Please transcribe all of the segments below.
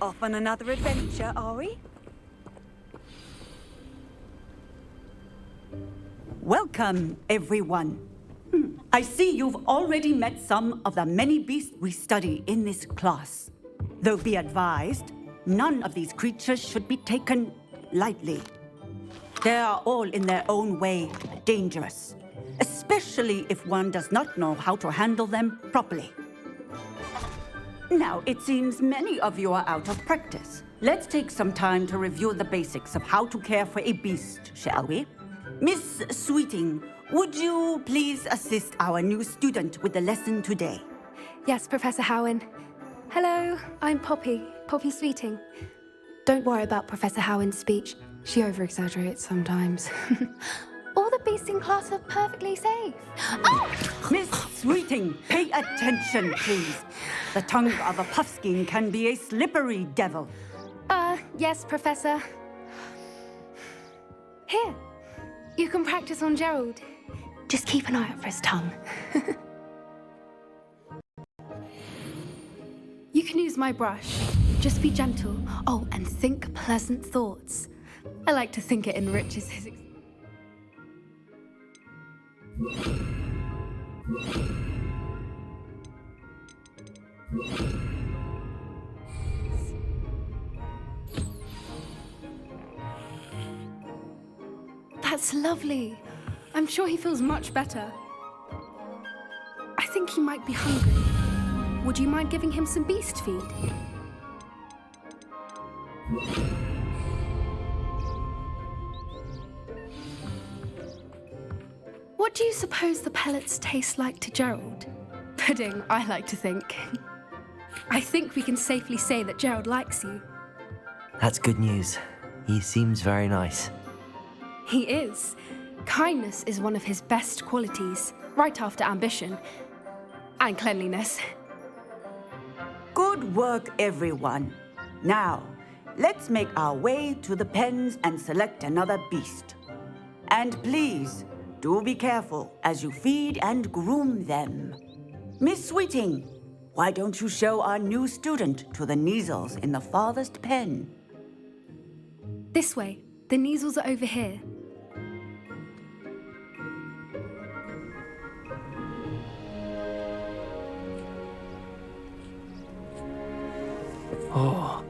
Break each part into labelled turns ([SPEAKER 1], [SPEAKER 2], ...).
[SPEAKER 1] Off on another adventure, are we?
[SPEAKER 2] Welcome, everyone. I see you've already met some of the many beasts we study in this class. Though be advised, none of these creatures should be taken lightly. They are all in their own way dangerous, especially if one does not know how to handle them properly. Now, it seems many of you are out of practice. Let's take some time to review the basics of how to care for a beast, shall we? Miss Sweeting, would you please assist our new student with the lesson today?
[SPEAKER 3] Yes, Professor Howen. Hello, I'm Poppy Sweeting. Don't worry about Professor Howen's speech. She over-exaggerates sometimes. All the beasts in class are perfectly safe. Oh!
[SPEAKER 2] Miss Sweeting, pay attention, please. The tongue of a puffskein can be a slippery devil.
[SPEAKER 3] Yes, Professor. Here, you can practice on Gerald. Just keep an eye out for his tongue. You can use my brush. Just be gentle. Oh, and think pleasant thoughts. I like to think it enriches his That's lovely. I'm sure he feels much better. I think he might be hungry. Would you mind giving him some beast feed? What do you suppose the pellets taste like to Gerald? Pudding, I like to think. I think we can safely say that Gerald likes you.
[SPEAKER 4] That's good news. He seems very nice.
[SPEAKER 3] He is. Kindness is one of his best qualities, right after ambition. And cleanliness.
[SPEAKER 2] Good work, everyone. Now, let's make our way to the pens and select another beast. And please, do be careful as you feed and groom them. Miss Sweeting, why don't you show our new student to the Kneazles in the farthest pen?
[SPEAKER 3] This way. The Kneazles are over here.
[SPEAKER 5] Oh,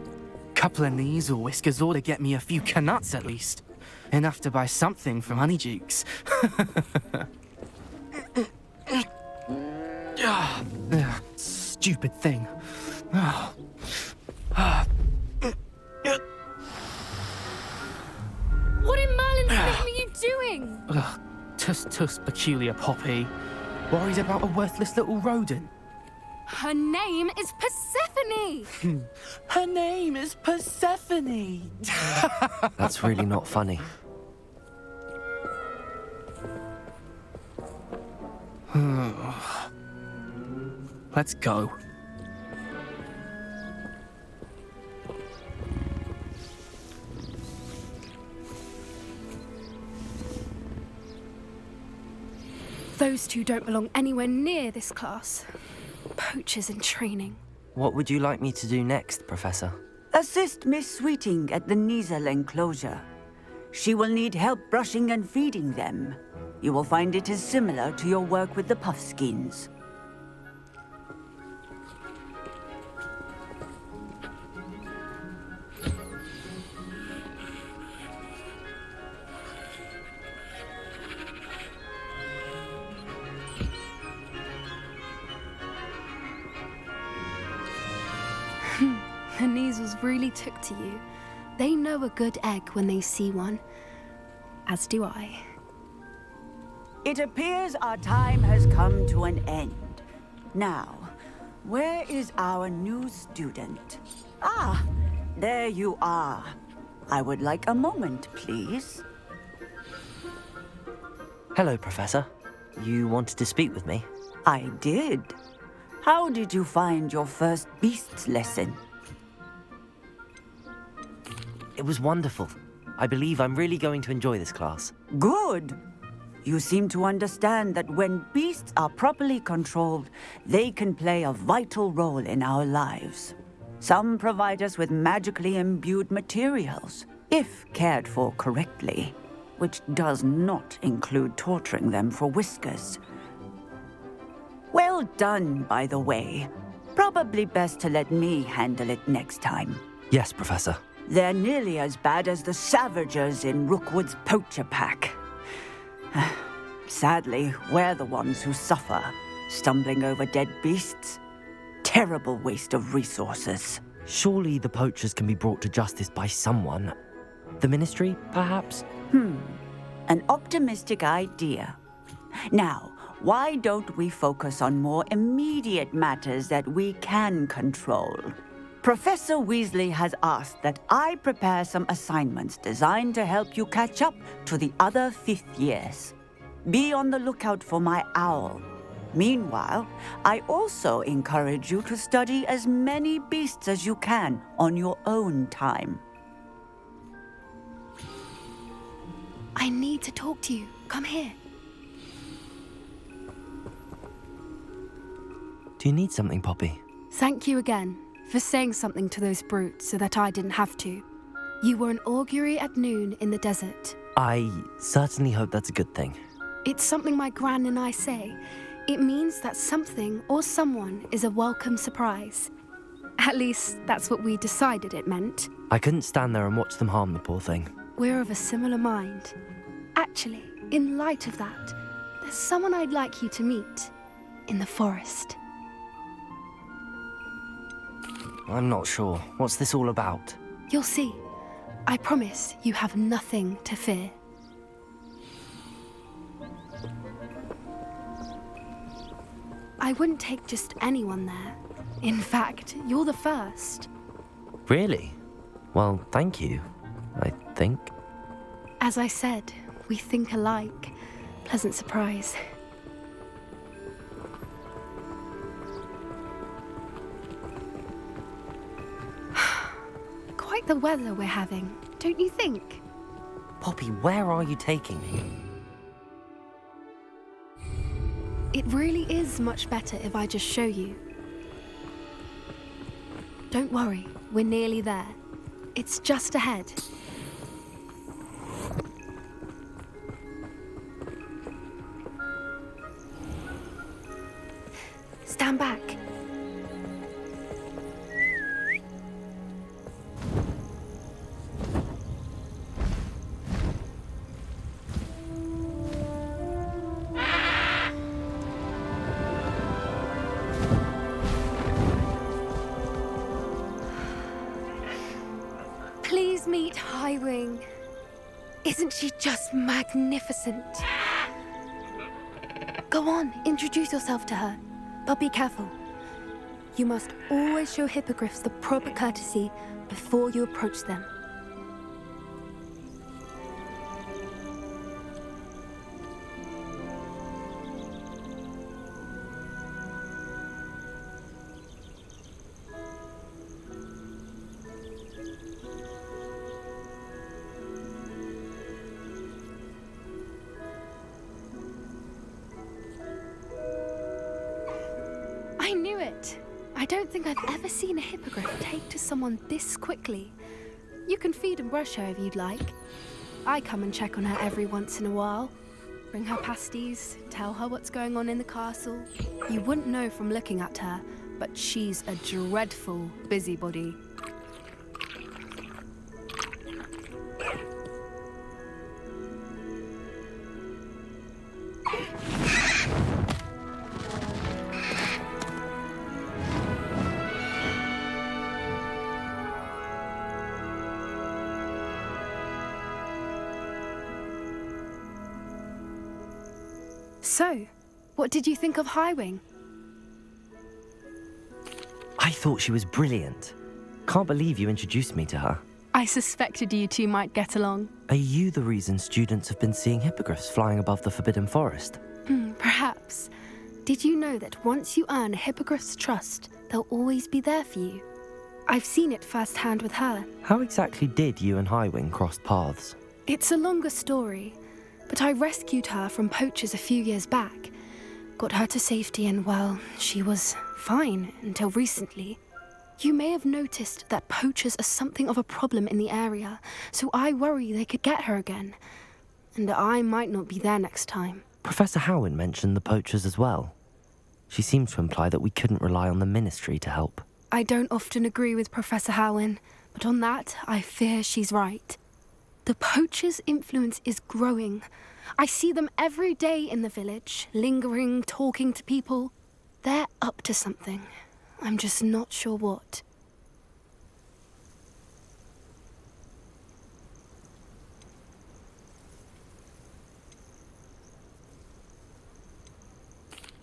[SPEAKER 5] couple of Kneazle whiskers ought to get me a few canuts at least. Enough to buy something from Honeydukes. Stupid thing.
[SPEAKER 3] What in Merlin's name are you doing?
[SPEAKER 5] Tuss, peculiar Poppy. Worried about a worthless little rodent.
[SPEAKER 3] Her name is Persephone!
[SPEAKER 5] Her name is Persephone!
[SPEAKER 4] That's really not funny.
[SPEAKER 5] Let's go.
[SPEAKER 3] Those two don't belong anywhere near this class. Poachers in training.
[SPEAKER 4] What would you like me to do next, Professor?
[SPEAKER 2] Assist Miss Sweeting at the Kneazle enclosure. She will need help brushing and feeding them. You will find it is similar to your work with the puffskeins.
[SPEAKER 3] The Kneazles really took to you. They know a good egg when they see one. As do I.
[SPEAKER 2] It appears our time has come to an end. Now, where is our new student? Ah, there you are. I would like a moment, please.
[SPEAKER 4] Hello, Professor. You wanted to speak with me?
[SPEAKER 2] I did. How did you find your first beasts lesson?
[SPEAKER 4] It was wonderful. I believe I'm really going to enjoy this class.
[SPEAKER 2] Good. You seem to understand that when beasts are properly controlled, they can play a vital role in our lives. Some provide us with magically imbued materials, if cared for correctly, which does not include torturing them for whiskers. Well done, by the way. Probably best to let me handle it next time.
[SPEAKER 4] Yes, Professor.
[SPEAKER 2] They're nearly as bad as the Savagers in Rookwood's poacher pack. Sadly, we're the ones who suffer, stumbling over dead beasts. Terrible waste of resources.
[SPEAKER 4] Surely the poachers can be brought to justice by someone. The Ministry, perhaps?
[SPEAKER 2] An optimistic idea. Now, why don't we focus on more immediate matters that we can control? Professor Weasley has asked that I prepare some assignments designed to help you catch up to the other fifth years. Be on the lookout for my owl. Meanwhile, I also encourage you to study as many beasts as you can on your own time.
[SPEAKER 3] I need to talk to you. Come here.
[SPEAKER 4] Do you need something, Poppy?
[SPEAKER 3] Thank you again for saying something to those brutes so that I didn't have to. You were an augury at noon in the desert.
[SPEAKER 4] I certainly hope that's a good thing.
[SPEAKER 3] It's something my gran and I say. It means that something or someone is a welcome surprise. At least, that's what we decided it meant.
[SPEAKER 4] I couldn't stand there and watch them harm the poor thing.
[SPEAKER 3] We're of a similar mind. Actually, in light of that, there's someone I'd like you to meet in the forest.
[SPEAKER 4] I'm not sure. What's this all about?
[SPEAKER 3] You'll see. I promise you have nothing to fear. I wouldn't take just anyone there. In fact, you're the first.
[SPEAKER 4] Really? Well, thank you, I think.
[SPEAKER 3] As I said, we think alike. Pleasant surprise. Quite the weather we're having, don't you think?
[SPEAKER 4] Poppy, where are you taking me?
[SPEAKER 3] It really is much better if I just show you. Don't worry, we're nearly there. It's just ahead. Stand back. Please meet Highwing. Isn't she just magnificent? Go on, introduce yourself to her. But be careful. You must always show hippogriffs the proper courtesy before you approach them. I knew it! I don't think I've ever seen a hippogriff take to someone this quickly. You can feed and brush her if you'd like. I come and check on her every once in a while. Bring her pasties, tell her what's going on in the castle. You wouldn't know from looking at her, but she's a dreadful busybody. So, what did you think of Highwing?
[SPEAKER 4] I thought she was brilliant. Can't believe you introduced me to her.
[SPEAKER 3] I suspected you two might get along.
[SPEAKER 4] Are you the reason students have been seeing hippogriffs flying above the Forbidden Forest?
[SPEAKER 3] Perhaps. Did you know that once you earn a hippogriff's trust, they'll always be there for you? I've seen it firsthand with her.
[SPEAKER 4] How exactly did you and Highwing cross paths?
[SPEAKER 3] It's a longer story, but I rescued her from poachers a few years back. Got her to safety and, well, she was fine until recently. You may have noticed that poachers are something of a problem in the area, so I worry they could get her again. And I might not be there next time.
[SPEAKER 4] Professor Howin mentioned the poachers as well. She seemed to imply that we couldn't rely on the Ministry to help.
[SPEAKER 3] I don't often agree with Professor Howin, but on that, I fear she's right. The poachers' influence is growing. I see them every day in the village, lingering, talking to people. They're up to something. I'm just not sure what.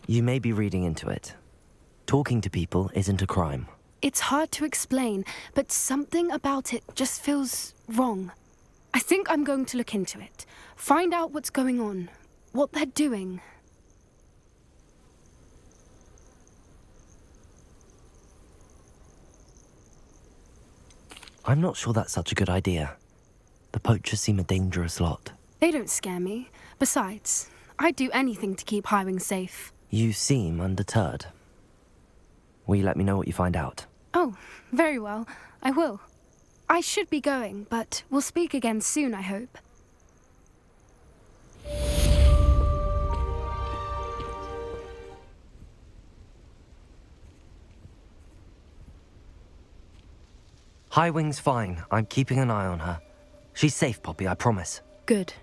[SPEAKER 4] You may be reading into it. Talking to people isn't a crime.
[SPEAKER 3] It's hard to explain, but something about it just feels wrong. I think I'm going to look into it, find out what's going on, what they're doing.
[SPEAKER 4] I'm not sure that's such a good idea. The poachers seem a dangerous lot.
[SPEAKER 3] They don't scare me. Besides, I'd do anything to keep Highwing safe.
[SPEAKER 4] You seem undeterred. Will you let me know what you find out?
[SPEAKER 3] Oh, very well. I will. I should be going, but we'll speak again soon, I hope.
[SPEAKER 4] Highwing's fine. I'm keeping an eye on her. She's safe, Poppy, I promise.
[SPEAKER 3] Good.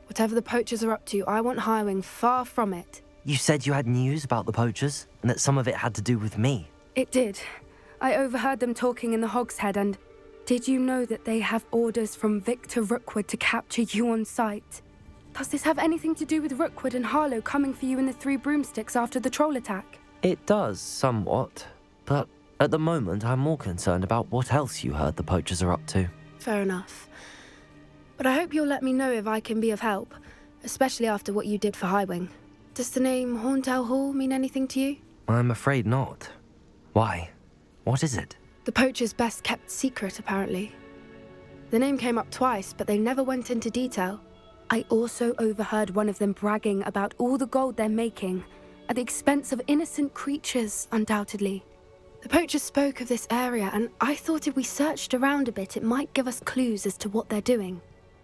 [SPEAKER 3] Whatever the poachers are up to, I want Highwing far from it.
[SPEAKER 4] You said you had news about the poachers, and that some of it had to do with me.
[SPEAKER 3] It did. I overheard them talking in the Hogshead, and did you know that they have orders from Victor Rookwood to capture you on sight? Does this have anything to do with Rookwood and Harlow coming for you in the Three Broomsticks after the troll attack?
[SPEAKER 4] It does, somewhat. But at the moment, I'm more concerned about what else you heard the poachers are up to.
[SPEAKER 3] Fair enough. But I hope you'll let me know if I can be of help, especially after what you did for Highwing. Does the name Horntail Hall mean anything to you?
[SPEAKER 4] I'm afraid not. Why? What is it?
[SPEAKER 3] The poacher's best kept secret, apparently. The name came up twice, but they never went into detail. I also overheard one of them bragging about all the gold they're making, at the expense of innocent creatures, undoubtedly. The poacher spoke of this area, and I thought if we searched around a bit, it might give us clues as to what they're doing.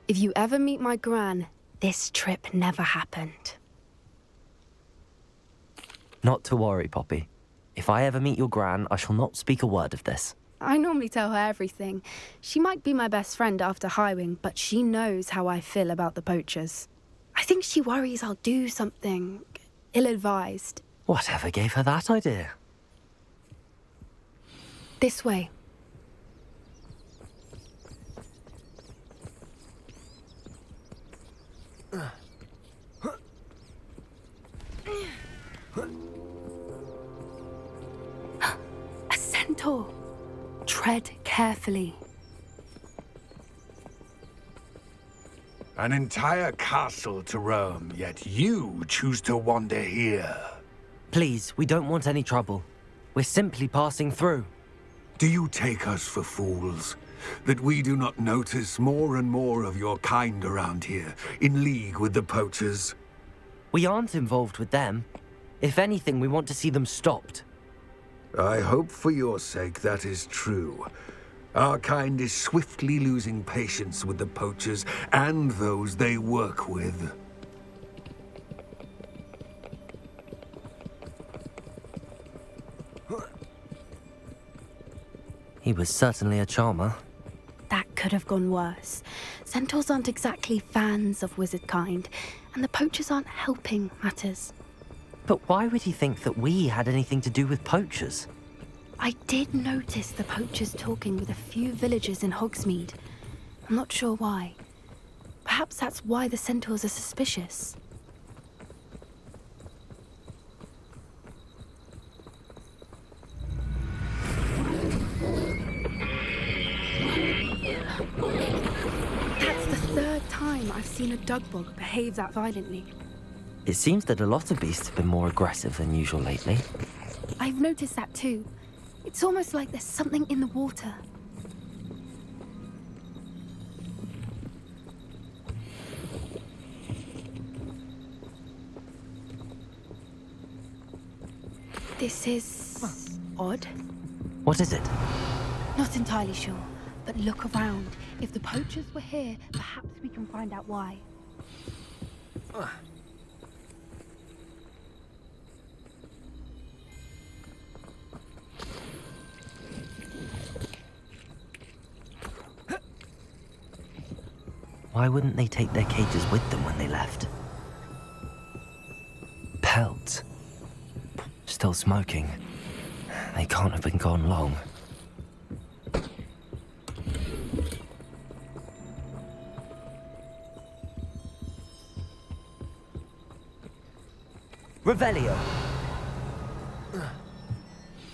[SPEAKER 3] If you ever meet my gran, this trip never happened.
[SPEAKER 4] Not to worry, Poppy. If I ever meet your gran, I shall not speak a word of this.
[SPEAKER 3] I normally tell her everything. She might be my best friend after Highwing, but she knows how I feel about the poachers. I think she worries I'll do something ill-advised.
[SPEAKER 4] Whatever gave her that idea?
[SPEAKER 3] This way. A centaur. Tread carefully.
[SPEAKER 6] An entire castle to roam, yet you choose to wander here.
[SPEAKER 4] Please, we don't want any trouble. We're simply passing through.
[SPEAKER 6] Do you take us for fools? That we do not notice more and more of your kind around here, in league with the poachers?
[SPEAKER 4] We aren't involved with them. If anything, we want to see them stopped.
[SPEAKER 6] I hope for your sake that is true. Our kind is swiftly losing patience with the poachers and those they work with.
[SPEAKER 4] He was certainly a charmer.
[SPEAKER 3] That could have gone worse. Centaurs aren't exactly fans of wizard kind, and the poachers aren't helping matters.
[SPEAKER 4] But why would he think that we had anything to do with poachers?
[SPEAKER 3] I did notice the poachers talking with a few villagers in Hogsmeade. I'm not sure why. Perhaps that's why the centaurs are suspicious. That's the third time I've seen a dugbog behave that violently.
[SPEAKER 4] It seems that a lot of beasts have been more aggressive than usual lately.
[SPEAKER 3] I've noticed that too. It's almost like there's something in the water. This is odd.
[SPEAKER 4] What is it?
[SPEAKER 3] Not entirely sure, but look around. If the poachers were here, perhaps we can find out why.
[SPEAKER 4] Why wouldn't they take their cages with them when they left? Pelts. Still smoking. They can't have been gone long. Revelio!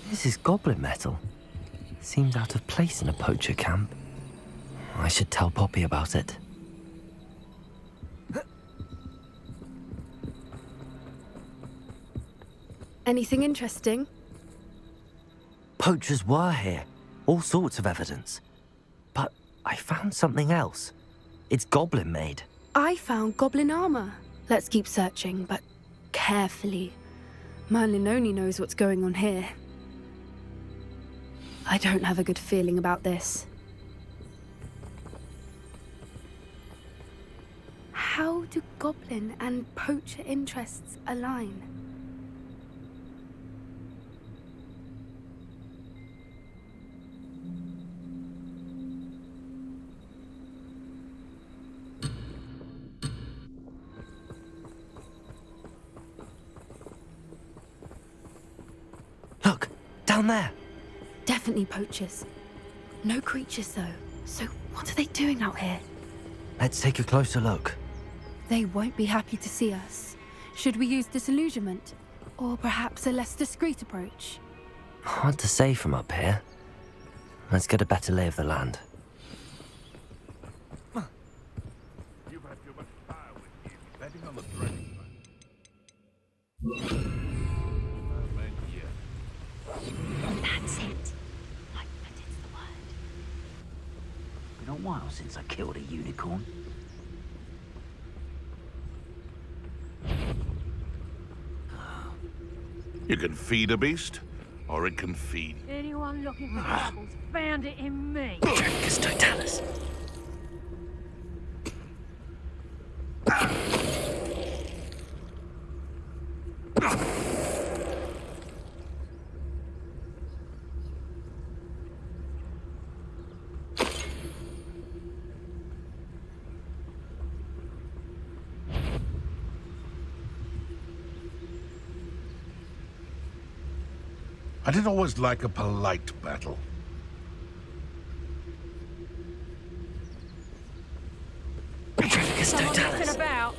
[SPEAKER 4] This is goblin metal. Seems out of place in a poacher camp. I should tell Poppy about it.
[SPEAKER 3] Anything interesting?
[SPEAKER 4] Poachers were here. All sorts of evidence. But I found something else. It's goblin made.
[SPEAKER 3] I found goblin armor. Let's keep searching, but carefully. Merlin only knows what's going on here. I don't have a good feeling about this. How do goblin and poacher interests align?
[SPEAKER 4] Look, down there.
[SPEAKER 3] Definitely poachers. No creatures, though. So what are they doing out here?
[SPEAKER 4] Let's take a closer look.
[SPEAKER 3] They won't be happy to see us. Should we use disillusionment? Or perhaps a less discreet approach?
[SPEAKER 4] Hard to say from up here. Let's get a better lay of the land.
[SPEAKER 6] You've had too much power with you, betting on the threatening.
[SPEAKER 1] That's it. Like that is the word.
[SPEAKER 7] Been a while since I killed a unicorn.
[SPEAKER 8] You can feed a beast, or it can feed.
[SPEAKER 1] Anyone looking for troubles found it in me.
[SPEAKER 4] Dracus totalis.
[SPEAKER 8] I did always like a polite battle.
[SPEAKER 4] Dracus
[SPEAKER 1] Someone messing
[SPEAKER 4] totalis.
[SPEAKER 1] about.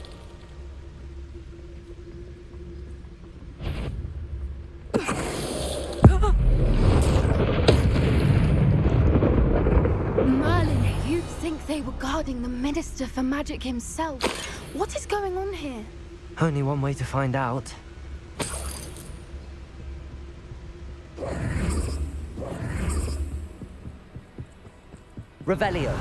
[SPEAKER 3] Merlin, you'd think they were guarding the Minister for Magic himself. What is going on here?
[SPEAKER 4] Only one way to find out. Revelio.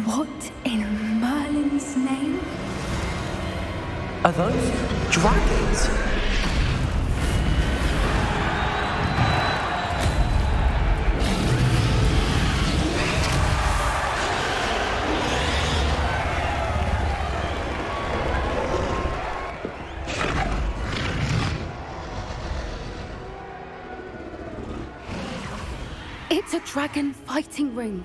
[SPEAKER 3] What in Merlin's name?
[SPEAKER 4] Are those dragons?
[SPEAKER 3] It's a dragon fighting ring.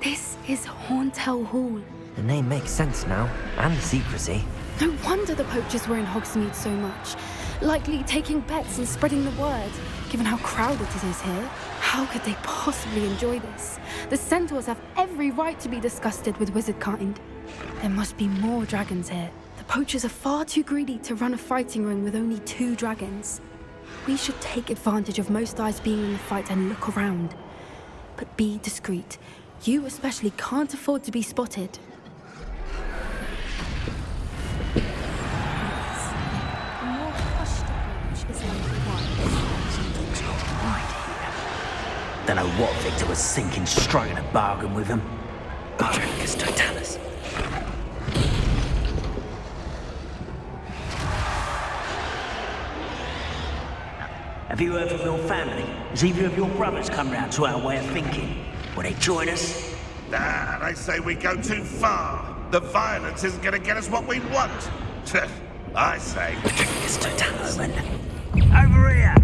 [SPEAKER 3] This is Horntail Hall.
[SPEAKER 4] The name makes sense now, and the secrecy.
[SPEAKER 3] No wonder the poachers were in Hogsmeade so much. Likely taking bets and spreading the word, given how crowded it is here. How could they possibly enjoy this? The centaurs have every right to be disgusted with wizard kind. There must be more dragons here. The poachers are far too greedy to run a fighting ring with only 2 dragons. We should take advantage of most eyes being in the fight and look around. But be discreet. You especially can't afford to be spotted.
[SPEAKER 1] A more hushed approach is number one.
[SPEAKER 7] Something's not right. Don't know what Victor was thinking, striking a bargain with him.
[SPEAKER 4] Patricus totalis.
[SPEAKER 7] Have you heard from your family? Has either of your brothers come round to our way of thinking? Will they join us?
[SPEAKER 8] Nah, they say we go too far. The violence isn't gonna get us what we want. I say...
[SPEAKER 7] Patricus totalis. Over here!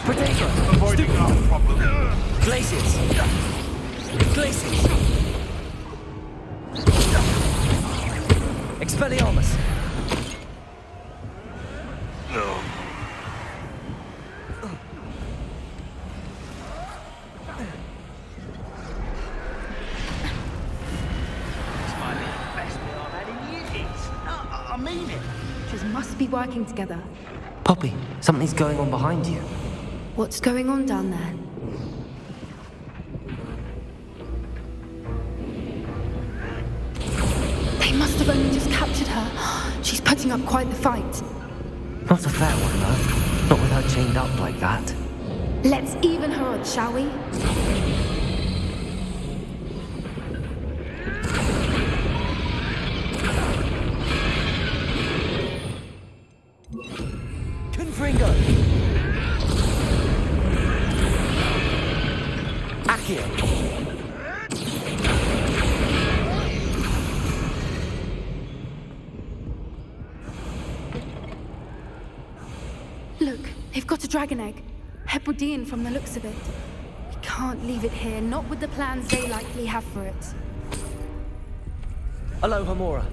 [SPEAKER 4] Potato!
[SPEAKER 8] Avoiding our problem.
[SPEAKER 4] Glaciers! Glaciers! Expelliarmus!
[SPEAKER 8] No.
[SPEAKER 7] I mean it.
[SPEAKER 3] Just must be working together.
[SPEAKER 4] Poppy, something's going on behind you.
[SPEAKER 3] What's going on down there? They must have only just captured her. She's putting up quite the fight.
[SPEAKER 4] Not a fair one, though. Not with her chained up like that.
[SPEAKER 3] Let's even her odds, shall we?
[SPEAKER 4] Confringo! Accio!
[SPEAKER 3] Look, they've got a dragon egg. Hebridean from the looks of it. We can't leave it here, not with the plans they likely have for it.
[SPEAKER 4] Aloha, Mora.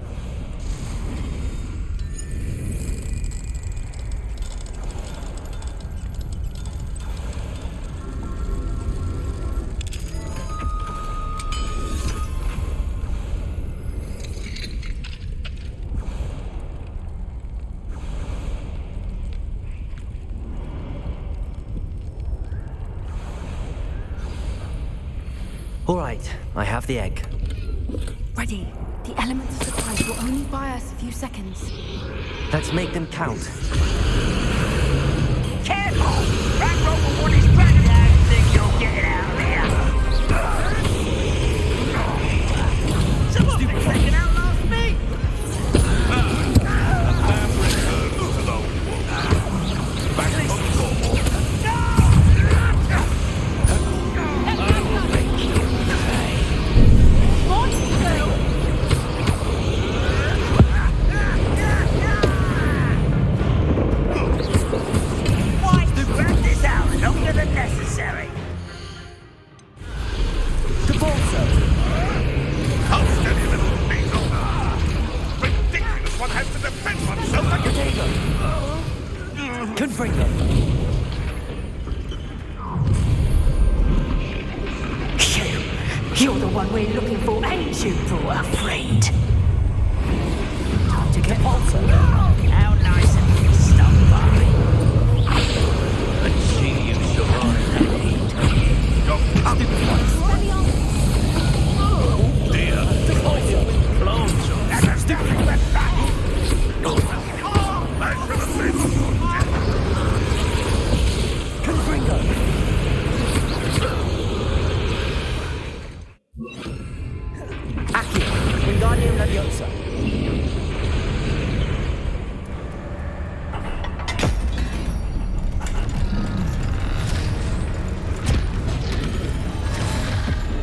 [SPEAKER 4] All right, I have the egg.
[SPEAKER 3] Ready. The element of surprise will only buy us a few seconds.
[SPEAKER 4] Let's make them count.
[SPEAKER 7] Careful! That robot one is dragging out and think you'll get it out of there. Someone been taken out last week!
[SPEAKER 1] You're the one we're looking for, ain't you, poor friend? Time to get Walter. How nice of you to stop by.
[SPEAKER 7] Let's see you survive that heat.
[SPEAKER 8] Oh dear.
[SPEAKER 7] Clothes on. That's a stupid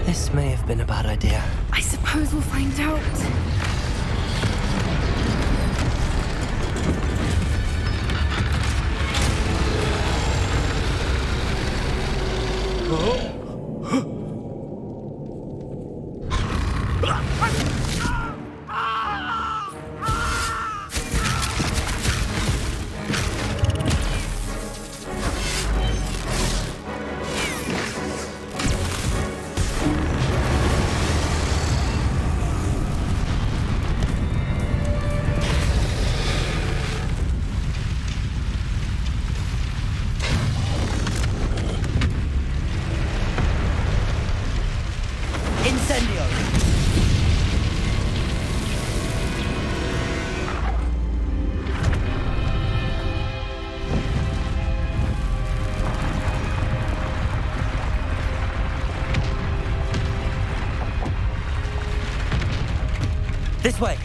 [SPEAKER 4] This may have been a bad idea.
[SPEAKER 3] I suppose we'll find out.
[SPEAKER 4] This way!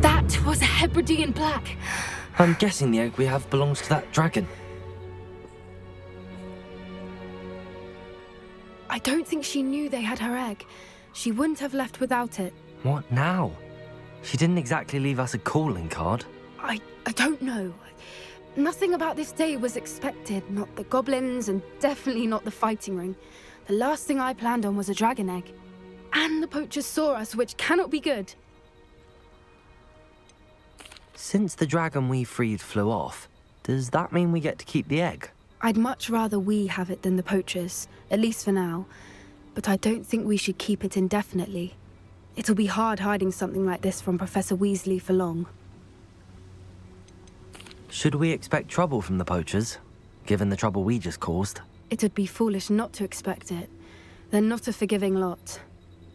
[SPEAKER 3] That was a Hebridean black.
[SPEAKER 4] I'm guessing the egg we have belongs to that dragon.
[SPEAKER 3] I don't think she knew they had her egg. She wouldn't have left without it.
[SPEAKER 4] What now? She didn't exactly leave us a calling card.
[SPEAKER 3] I don't know. Nothing about this day was expected. Not the goblins, and definitely not the fighting ring. The last thing I planned on was a dragon egg. And the poachers saw us, which cannot be good.
[SPEAKER 4] Since the dragon we freed flew off, does that mean we get to keep the egg?
[SPEAKER 3] I'd much rather we have it than the poachers, at least for now. But I don't think we should keep it indefinitely. It'll be hard hiding something like this from Professor Weasley for long.
[SPEAKER 4] Should we expect trouble from the poachers, given the trouble we just caused?
[SPEAKER 3] It would be foolish not to expect it. They're not a forgiving lot.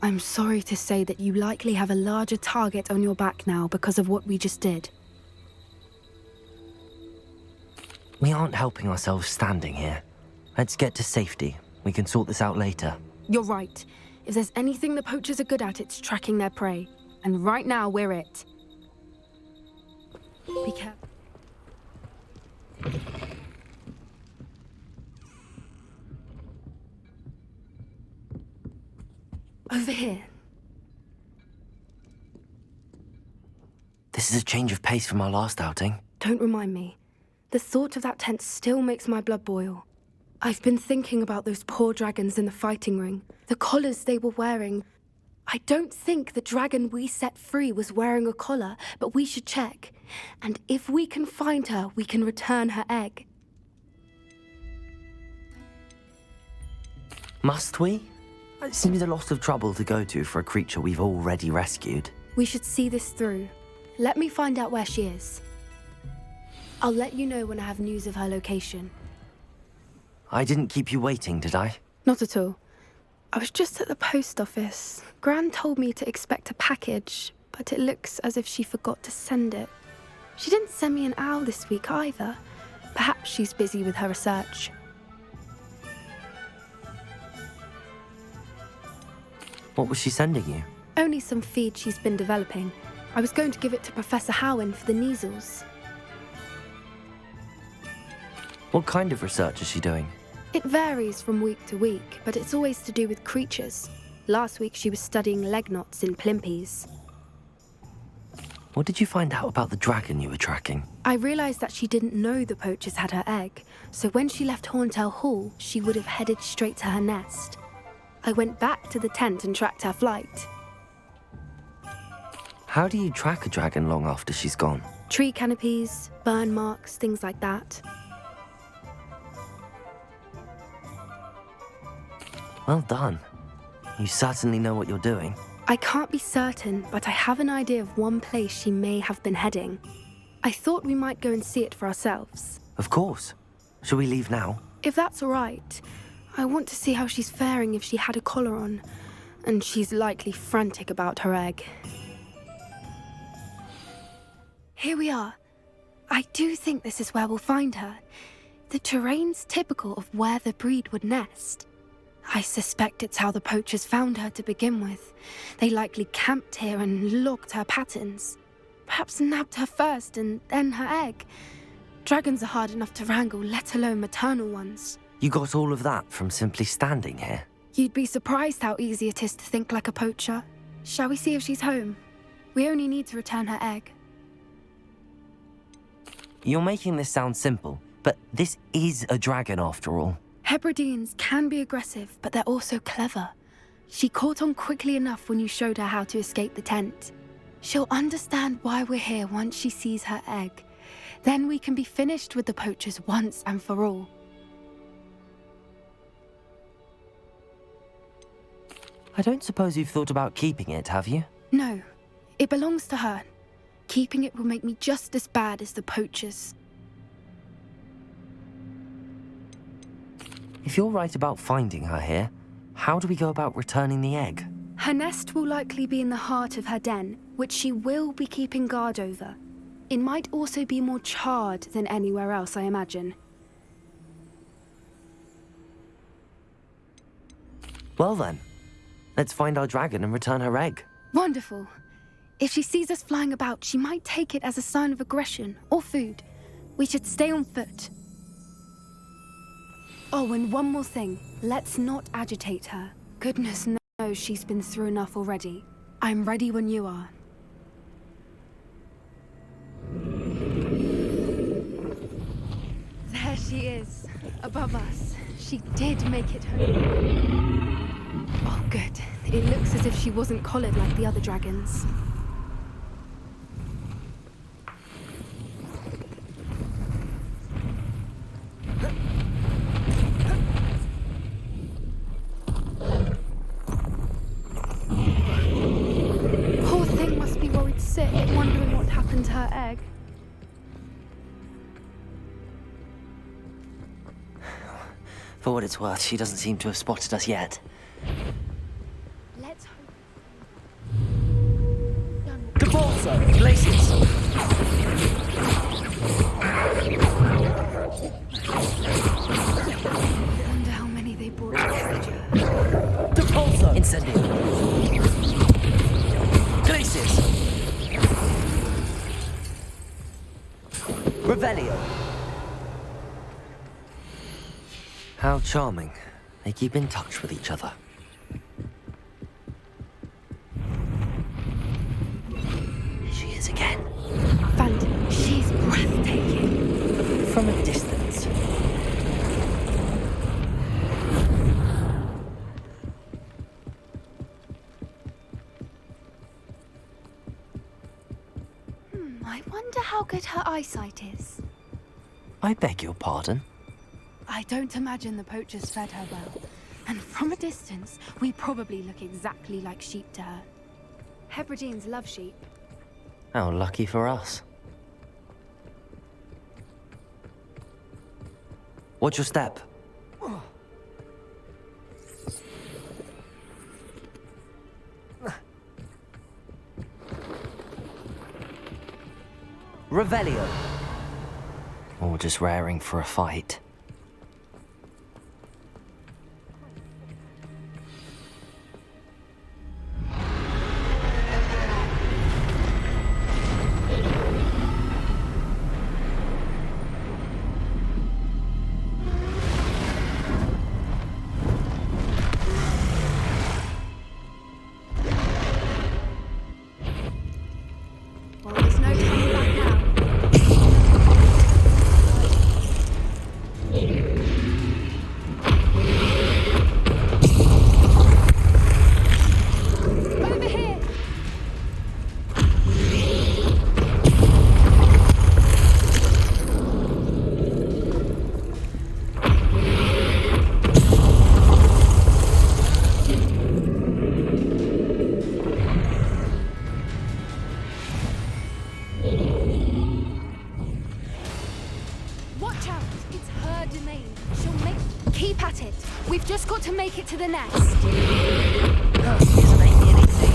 [SPEAKER 3] I'm sorry to say that you likely have a larger target on your back now because of what we just did.
[SPEAKER 4] We aren't helping ourselves standing here. Let's get to safety. We can sort this out later.
[SPEAKER 3] You're right. If there's anything the poachers are good at, it's tracking their prey. And right now, we're it. Be careful. Over here.
[SPEAKER 4] This is a change of pace from our last outing.
[SPEAKER 3] Don't remind me. The thought of that tent still makes my blood boil. I've been thinking about those poor dragons in the fighting ring. The collars they were wearing. I don't think the dragon we set free was wearing a collar, but we should check. And if we can find her, we can return her egg.
[SPEAKER 4] Must we? It seems a lot of trouble to go to for a creature we've already rescued.
[SPEAKER 3] We should see this through. Let me find out where she is. I'll let you know when I have news of her location.
[SPEAKER 4] I didn't keep you waiting, did I?
[SPEAKER 3] Not at all. I was just at the post office. Gran told me to expect a package, but it looks as if she forgot to send it. She didn't send me an owl this week either. Perhaps she's busy with her research.
[SPEAKER 4] What was she sending you?
[SPEAKER 3] Only some feed she's been developing. I was going to give it to Professor Howen for the measles.
[SPEAKER 4] What kind of research is she doing?
[SPEAKER 3] It varies from week to week, but it's always to do with creatures. Last week she was studying leg knots in plimpies.
[SPEAKER 4] What did you find out about the dragon you were tracking?
[SPEAKER 3] I realized that she didn't know the poachers had her egg, so when she left Horntail Hall, she would have headed straight to her nest. I went back to the tent and tracked her flight.
[SPEAKER 4] How do you track a dragon long after she's gone?
[SPEAKER 3] Tree canopies, burn marks, things like that.
[SPEAKER 4] Well done. You certainly know what you're doing.
[SPEAKER 3] I can't be certain, but I have an idea of one place she may have been heading. I thought we might go and see it for ourselves.
[SPEAKER 4] Of course. Shall we leave now?
[SPEAKER 3] If that's all right. I want to see how she's faring if she had a collar on. And she's likely frantic about her egg. Here we are. I do think this is where we'll find her. The terrain's typical of where the breed would nest. I suspect it's how the poachers found her to begin with. They likely camped here and logged her patterns. Perhaps nabbed her first and then her egg. Dragons are hard enough to wrangle, let alone maternal ones.
[SPEAKER 4] You got all of that from simply standing here?
[SPEAKER 3] You'd be surprised how easy it is to think like a poacher. Shall we see if she's home? We only need to return her egg.
[SPEAKER 4] You're making this sound simple, but this is a dragon after all.
[SPEAKER 3] Hebrideans can be aggressive, but they're also clever. She caught on quickly enough when you showed her how to escape the tent. She'll understand why we're here once she sees her egg. Then we can be finished with the poachers once and for all.
[SPEAKER 4] I don't suppose you've thought about keeping it, have you?
[SPEAKER 3] No, it belongs to her. Keeping it will make me just as bad as the poachers.
[SPEAKER 4] If you're right about finding her here, how do we go about returning the egg?
[SPEAKER 3] Her nest will likely be in the heart of her den, which she will be keeping guard over. It might also be more charred than anywhere else, I imagine.
[SPEAKER 4] Well then, let's find our dragon and return her egg.
[SPEAKER 3] Wonderful. If she sees us flying about, she might take it as a sign of aggression or food. We should stay on foot. Oh, and one more thing. Let's not agitate her. Goodness knows she's been through enough already. I'm ready when you are. There she is, above us. She did make it home. Oh, good. It looks as if she wasn't collared like the other dragons. Poor thing must be worried sick, wondering what happened to her egg.
[SPEAKER 4] For what it's worth, she doesn't seem to have spotted us yet.
[SPEAKER 3] Let's hope.
[SPEAKER 4] Good ball, sir. Glaciers.
[SPEAKER 3] I wonder how many they brought to Saja.
[SPEAKER 4] Good ball, sir. Incendio. Glaciers. Revelio. How charming. They keep in touch with each other. There she is again.
[SPEAKER 3] Phantom, she's breathtaking.
[SPEAKER 4] From a distance.
[SPEAKER 3] I wonder how good her eyesight is.
[SPEAKER 4] I beg your pardon?
[SPEAKER 3] I don't imagine the poachers fed her well. And from a distance, we probably look exactly like sheep to her. Hebrideans love sheep.
[SPEAKER 4] How lucky for us. Watch your step. Revelio. Or just raring for a fight.
[SPEAKER 3] Well, there's no turning back now. Over here! Watch out! It's her domain. She'll make... Keep at it. We've just got to make it to the nest.
[SPEAKER 4] Isn't it easy?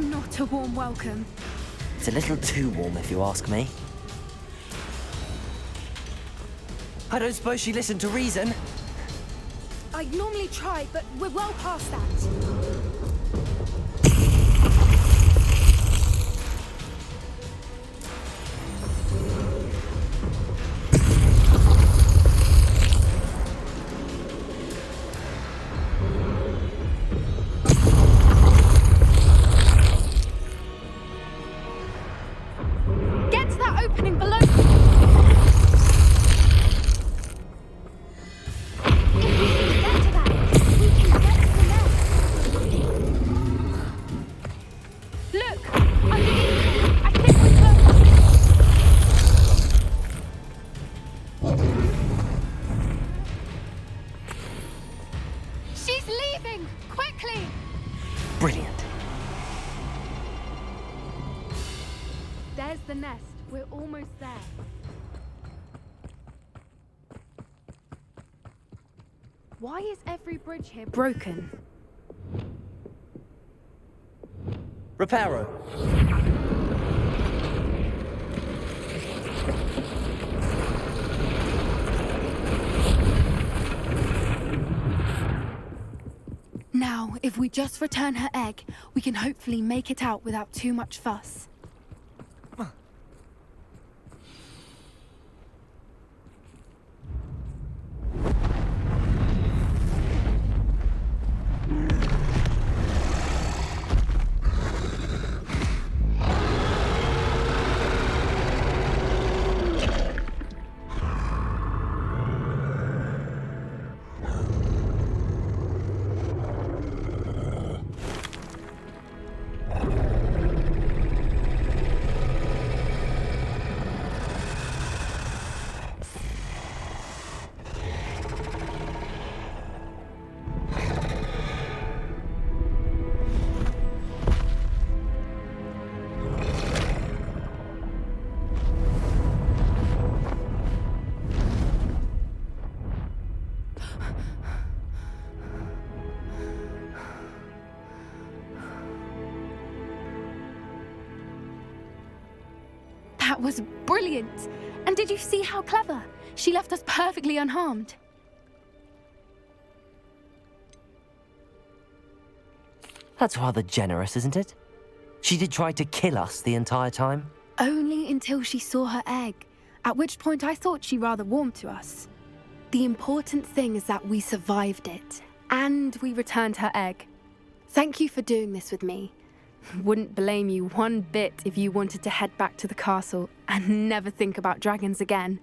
[SPEAKER 3] Not a warm welcome.
[SPEAKER 4] It's a little too warm, if you ask me. I don't suppose she listened to reason.
[SPEAKER 3] I'd normally try, but we're well past that. Get to that opening below. Look! Underneath! I think we're close! She's leaving! Quickly!
[SPEAKER 4] Brilliant.
[SPEAKER 3] There's the nest. We're almost there. Why is every bridge here broken?
[SPEAKER 4] Reparo.
[SPEAKER 3] Now, if we just return her egg, we can hopefully make it out without too much fuss. That was brilliant! And did you see how clever? She left us perfectly unharmed.
[SPEAKER 4] That's rather generous, isn't it? She did try to kill us the entire time.
[SPEAKER 3] Only until she saw her egg, at which point I thought she rather warmed to us. The important thing is that we survived it, and we returned her egg. Thank you for doing this with me. Wouldn't blame you one bit if you wanted to head back to the castle and never think about dragons again.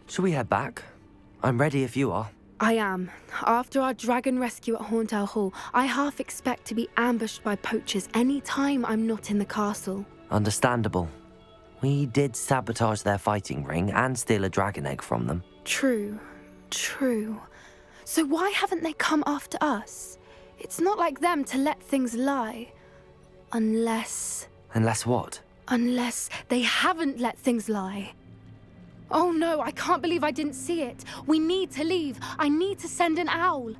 [SPEAKER 4] Shall we head back? I'm ready if you are.
[SPEAKER 3] I am. After our dragon rescue at Horntail Hall, I half expect to be ambushed by poachers any time I'm not in the castle.
[SPEAKER 4] Understandable. We did sabotage their fighting ring and steal a dragon egg from them.
[SPEAKER 3] True. So why haven't they come after us? It's not like them to let things lie. Unless
[SPEAKER 4] what?
[SPEAKER 3] Unless they haven't let things lie. Oh no, I can't believe I didn't see it. We need to leave. I need to send an owl.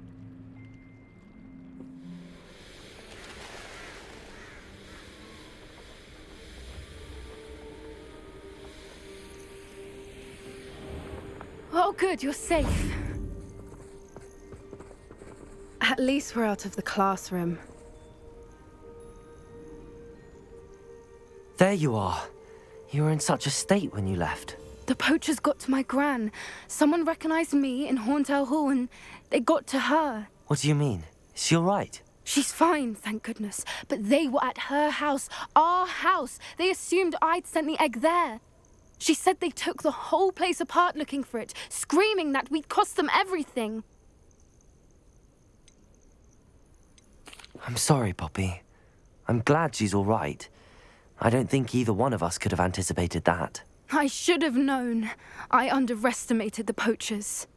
[SPEAKER 3] Oh good, you're safe. At least we're out of the classroom.
[SPEAKER 4] There you are. You were in such a state when you left.
[SPEAKER 3] The poachers got to my gran. Someone recognized me in Horntail Hall and they got to her.
[SPEAKER 4] What do you mean? Is she all right?
[SPEAKER 3] She's fine, thank goodness. But they were at her house, our house. They assumed I'd sent the egg there. She said they took the whole place apart looking for it, screaming that we'd cost them everything.
[SPEAKER 4] I'm sorry, Poppy. I'm glad she's all right. I don't think either one of us could have anticipated that.
[SPEAKER 3] I should have known. I underestimated the poachers.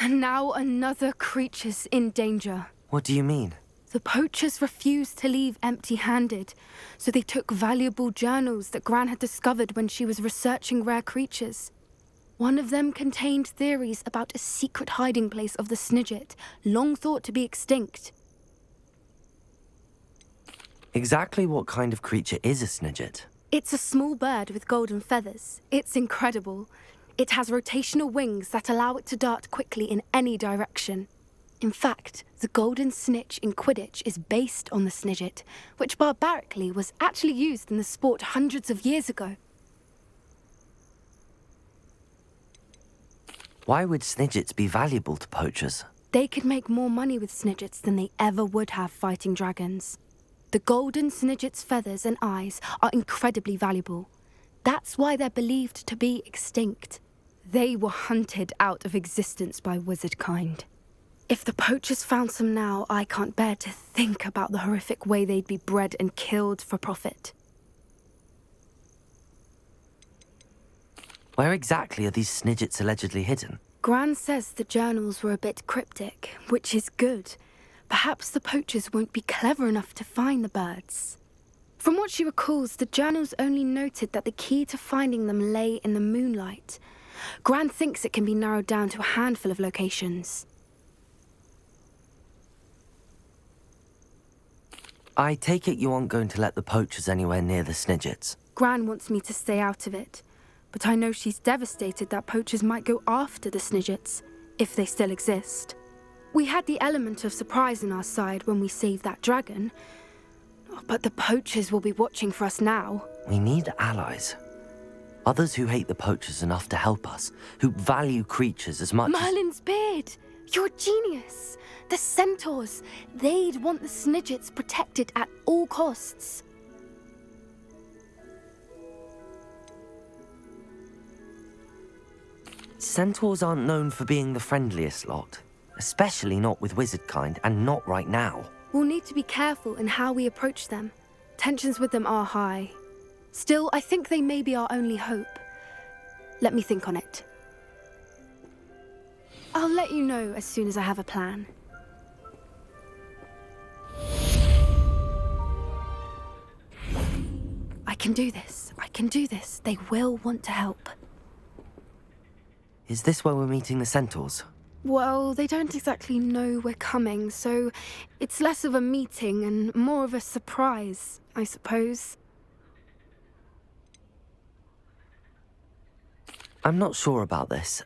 [SPEAKER 3] And now another creature's in danger.
[SPEAKER 4] What do you mean?
[SPEAKER 3] The poachers refused to leave empty-handed, so they took valuable journals that Gran had discovered when she was researching rare creatures. One of them contained theories about a secret hiding place of the snidget, long thought to be extinct.
[SPEAKER 4] Exactly what kind of creature is a snidget?
[SPEAKER 3] It's a small bird with golden feathers. It's incredible. It has rotational wings that allow it to dart quickly in any direction. In fact, the golden snitch in Quidditch is based on the snidget, which barbarically was actually used in the sport hundreds of years ago.
[SPEAKER 4] Why would snidgets be valuable to poachers?
[SPEAKER 3] They could make more money with snidgets than they ever would have fighting dragons. The golden snidget's feathers and eyes are incredibly valuable. That's why they're believed to be extinct. They were hunted out of existence by wizard kind. If the poachers found some now, I can't bear to think about the horrific way they'd be bred and killed for profit.
[SPEAKER 4] Where exactly are these snidgets allegedly hidden?
[SPEAKER 3] Gran says the journals were a bit cryptic, which is good. Perhaps the poachers won't be clever enough to find the birds. From what she recalls, the journals only noted that the key to finding them lay in the moonlight. Gran thinks it can be narrowed down to a handful of locations.
[SPEAKER 4] I take it you aren't going to let the poachers anywhere near the snidgets.
[SPEAKER 3] Gran wants me to stay out of it, but I know she's devastated that poachers might go after the snidgets, if they still exist. We had the element of surprise on our side when we saved that dragon, but the poachers will be watching for us now.
[SPEAKER 4] We need allies. Others who hate the poachers enough to help us, who value creatures as much as...
[SPEAKER 3] Merlin's beard! You're a genius! The centaurs! They'd want the snidgets protected at all costs.
[SPEAKER 4] Centaurs aren't known for being the friendliest lot, especially not with wizard kind, and not right now.
[SPEAKER 3] We'll need to be careful in how we approach them. Tensions with them are high. Still, I think they may be our only hope. Let me think on it. I'll let you know as soon as I have a plan. I can do this. I can do this. They will want to help.
[SPEAKER 4] Is this where we're meeting the centaurs?
[SPEAKER 3] Well, they don't exactly know we're coming, so it's less of a meeting and more of a surprise, I suppose.
[SPEAKER 4] I'm not sure about this.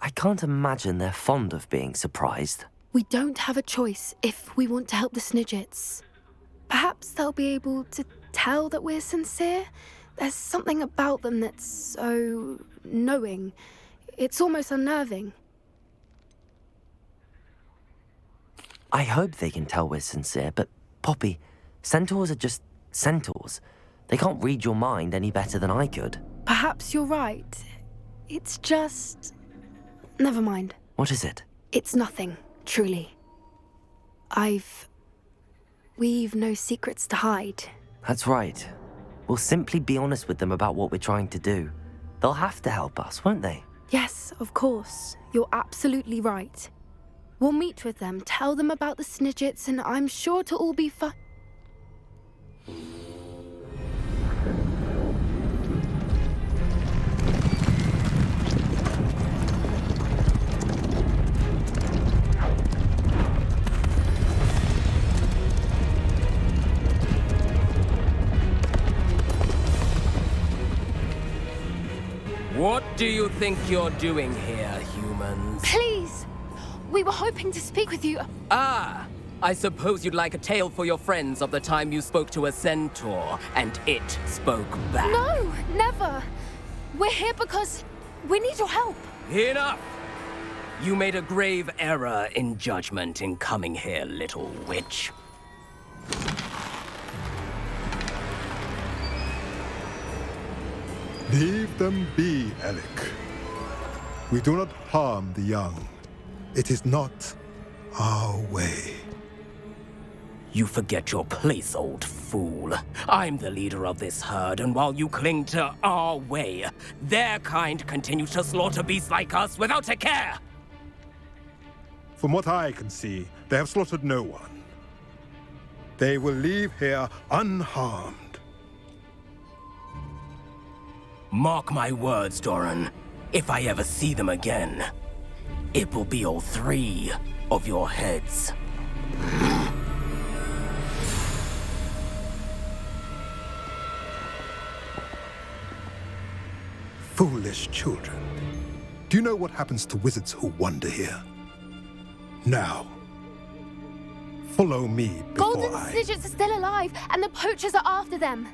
[SPEAKER 4] I can't imagine they're fond of being surprised.
[SPEAKER 3] We don't have a choice if we want to help the snidgets. Perhaps they'll be able to tell that we're sincere. There's something about them that's so knowing. It's almost unnerving.
[SPEAKER 4] I hope they can tell we're sincere, but Poppy, centaurs are just centaurs. They can't read your mind any better than I could.
[SPEAKER 3] Perhaps you're right. It's just... Never mind.
[SPEAKER 4] What is it?
[SPEAKER 3] It's nothing, truly. We've no secrets to hide.
[SPEAKER 4] That's right. We'll simply be honest with them about what we're trying to do. They'll have to help us, won't they?
[SPEAKER 3] Yes, of course. You're absolutely right. We'll meet with them, tell them about the snidgets, and I'm sure it'll all be fine.
[SPEAKER 9] What do you think you're doing here, humans?
[SPEAKER 3] Please! We were hoping to speak with you.
[SPEAKER 9] Ah! I suppose you'd like a tale for your friends of the time you spoke to a centaur, and it spoke back.
[SPEAKER 3] No, never. We're here because we need your help.
[SPEAKER 9] Enough! You made a grave error in judgment in coming here, little witch.
[SPEAKER 10] Leave them be, Alec. We do not harm the young. It is not our way.
[SPEAKER 9] You forget your place, old fool. I'm the leader of this herd, and while you cling to our way, their kind continue to slaughter beasts like us without a care!
[SPEAKER 10] From what I can see, they have slaughtered no one. They will leave here unharmed.
[SPEAKER 9] Mark my words, Doran. If I ever see them again, it will be all 3 of your heads.
[SPEAKER 10] Foolish children. Do you know what happens to wizards who wander here? Now, follow me before
[SPEAKER 3] Golden
[SPEAKER 10] I...
[SPEAKER 3] snidgets are still alive, and the poachers are after them.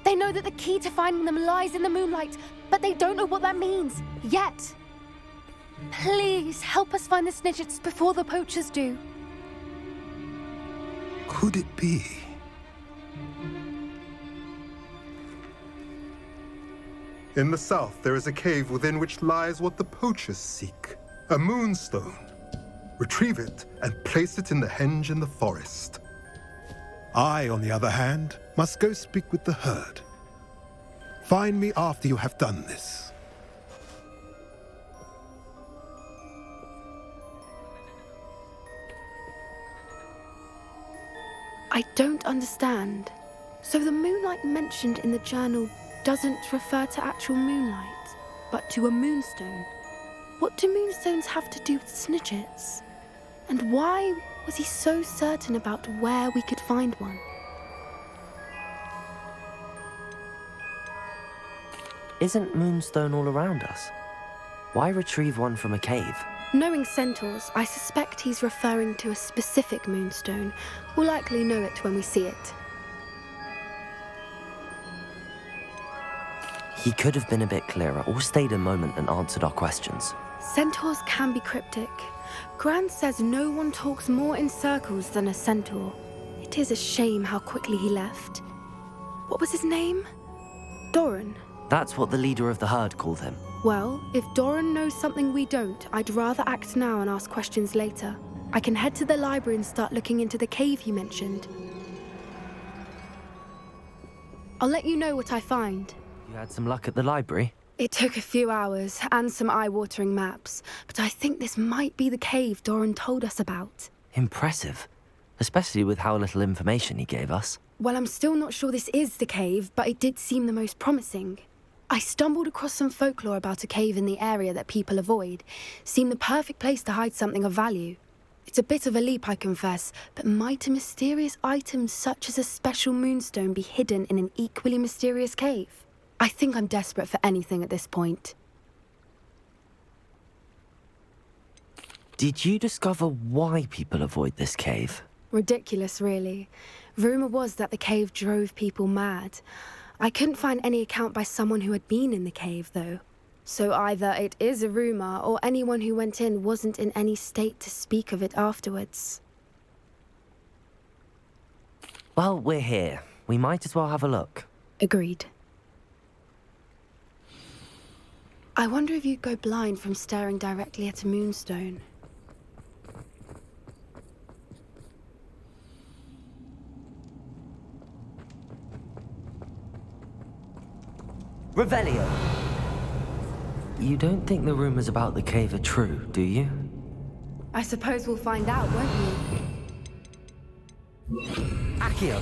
[SPEAKER 3] They know that the key to finding them lies in the moonlight, but they don't know what that means, yet. Please, help us find the snidgets before the poachers do.
[SPEAKER 10] Could it be? In the south, there is a cave within which lies what the poachers seek. A moonstone. Retrieve it and place it in the henge in the forest. I, on the other hand, must go speak with the herd. Find me after you have done this.
[SPEAKER 3] I don't understand. So the moonlight mentioned in the journal doesn't refer to actual moonlight? but to a moonstone. What do moonstones have to do with snidgets? And why was he so certain about where we could find one?
[SPEAKER 4] Isn't moonstone all around us? Why retrieve one from a cave?
[SPEAKER 3] Knowing centaurs, I suspect he's referring to a specific moonstone. We'll likely know it when we see it.
[SPEAKER 4] He could have been a bit clearer or stayed a moment and answered our questions.
[SPEAKER 3] Centaurs can be cryptic. Gran says no one talks more in circles than a centaur. It is a shame how quickly he left. What was his name? Doran.
[SPEAKER 4] That's what the leader of the herd called him.
[SPEAKER 3] Well, if Doran knows something we don't, I'd rather act now and ask questions later. I can head to the library and start looking into the cave you mentioned. I'll let you know what I find.
[SPEAKER 4] You had some luck at the library?
[SPEAKER 3] It took a few hours and some eye-watering maps, but I think this might be the cave Doran told us about.
[SPEAKER 4] Impressive. Especially with how little information he gave us.
[SPEAKER 3] Well, I'm still not sure this is the cave, but it did seem the most promising. I stumbled across some folklore about a cave in the area that people avoid. Seemed the perfect place to hide something of value. It's a bit of a leap, I confess, but might a mysterious item such as a special moonstone be hidden in an equally mysterious cave? I think I'm desperate for anything at this point.
[SPEAKER 4] Did you discover why people avoid this cave?
[SPEAKER 3] Ridiculous, really. Rumour was that the cave drove people mad. I couldn't find any account by someone who had been in the cave, though. So either it is a rumour, or anyone who went in wasn't in any state to speak of it afterwards.
[SPEAKER 4] Well, we're here. We might as well have a look.
[SPEAKER 3] Agreed. I wonder if you'd go blind from staring directly at a moonstone.
[SPEAKER 4] Revelio! You don't think the rumors about the cave are true, do you?
[SPEAKER 3] I suppose we'll find out, won't we?
[SPEAKER 4] Accio!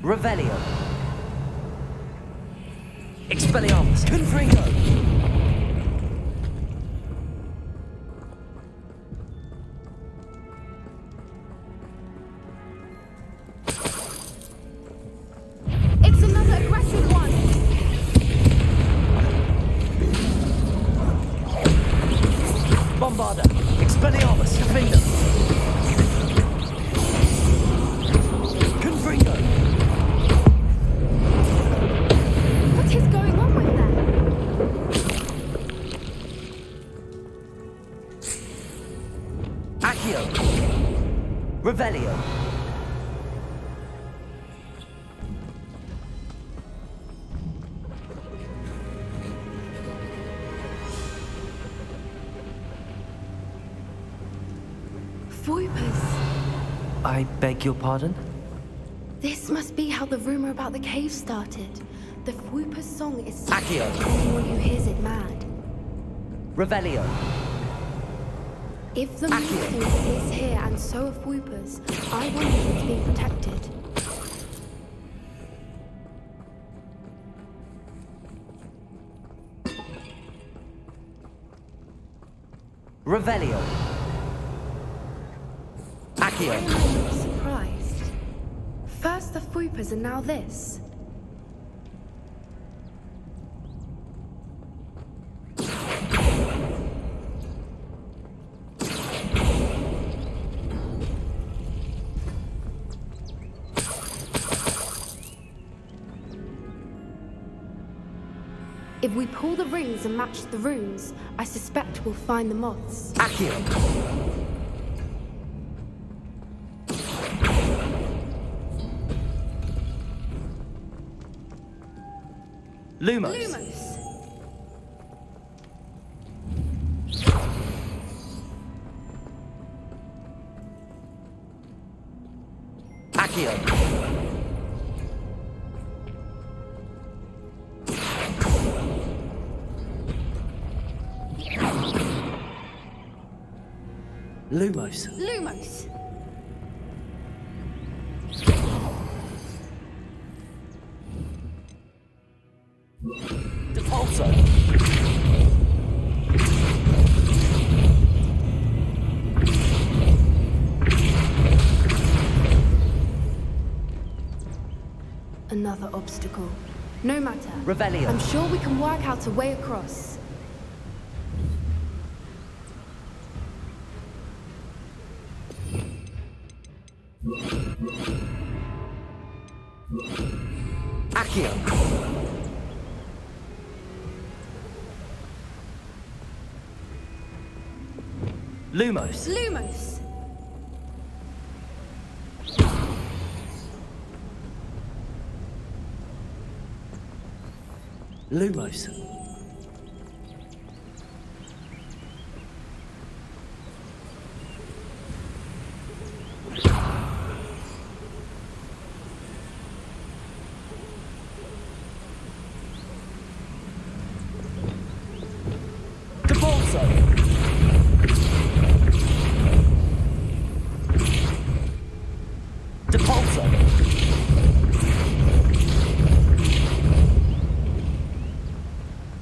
[SPEAKER 4] Revelio! Expelliarmus! Confringo!
[SPEAKER 7] Bombarda! Expelliarmus! Defender! Confringo!
[SPEAKER 3] What is going on with that?
[SPEAKER 4] Accio! Revelio! I beg your pardon?
[SPEAKER 3] This must be how the rumor about the cave started. The Whooper's song is
[SPEAKER 4] Accio!
[SPEAKER 3] anyone who hears it mad.
[SPEAKER 4] Revelio!
[SPEAKER 3] If the moonstone is here and so are Whoopers, I wonder if it's being protected.
[SPEAKER 4] Revelio! Accio!
[SPEAKER 3] I'm surprised. First the Whoopers and now this. If we pull the rings and match the runes, I suspect we'll find the moths.
[SPEAKER 4] Accio! Lumos!
[SPEAKER 3] Lumos!
[SPEAKER 4] Accio! Lumos!
[SPEAKER 3] Lumos! Another obstacle. No matter.
[SPEAKER 4] Revelio.
[SPEAKER 3] I'm sure we can work out a way across.
[SPEAKER 4] Accio. Lumos.
[SPEAKER 3] Lumos!
[SPEAKER 4] Lumos.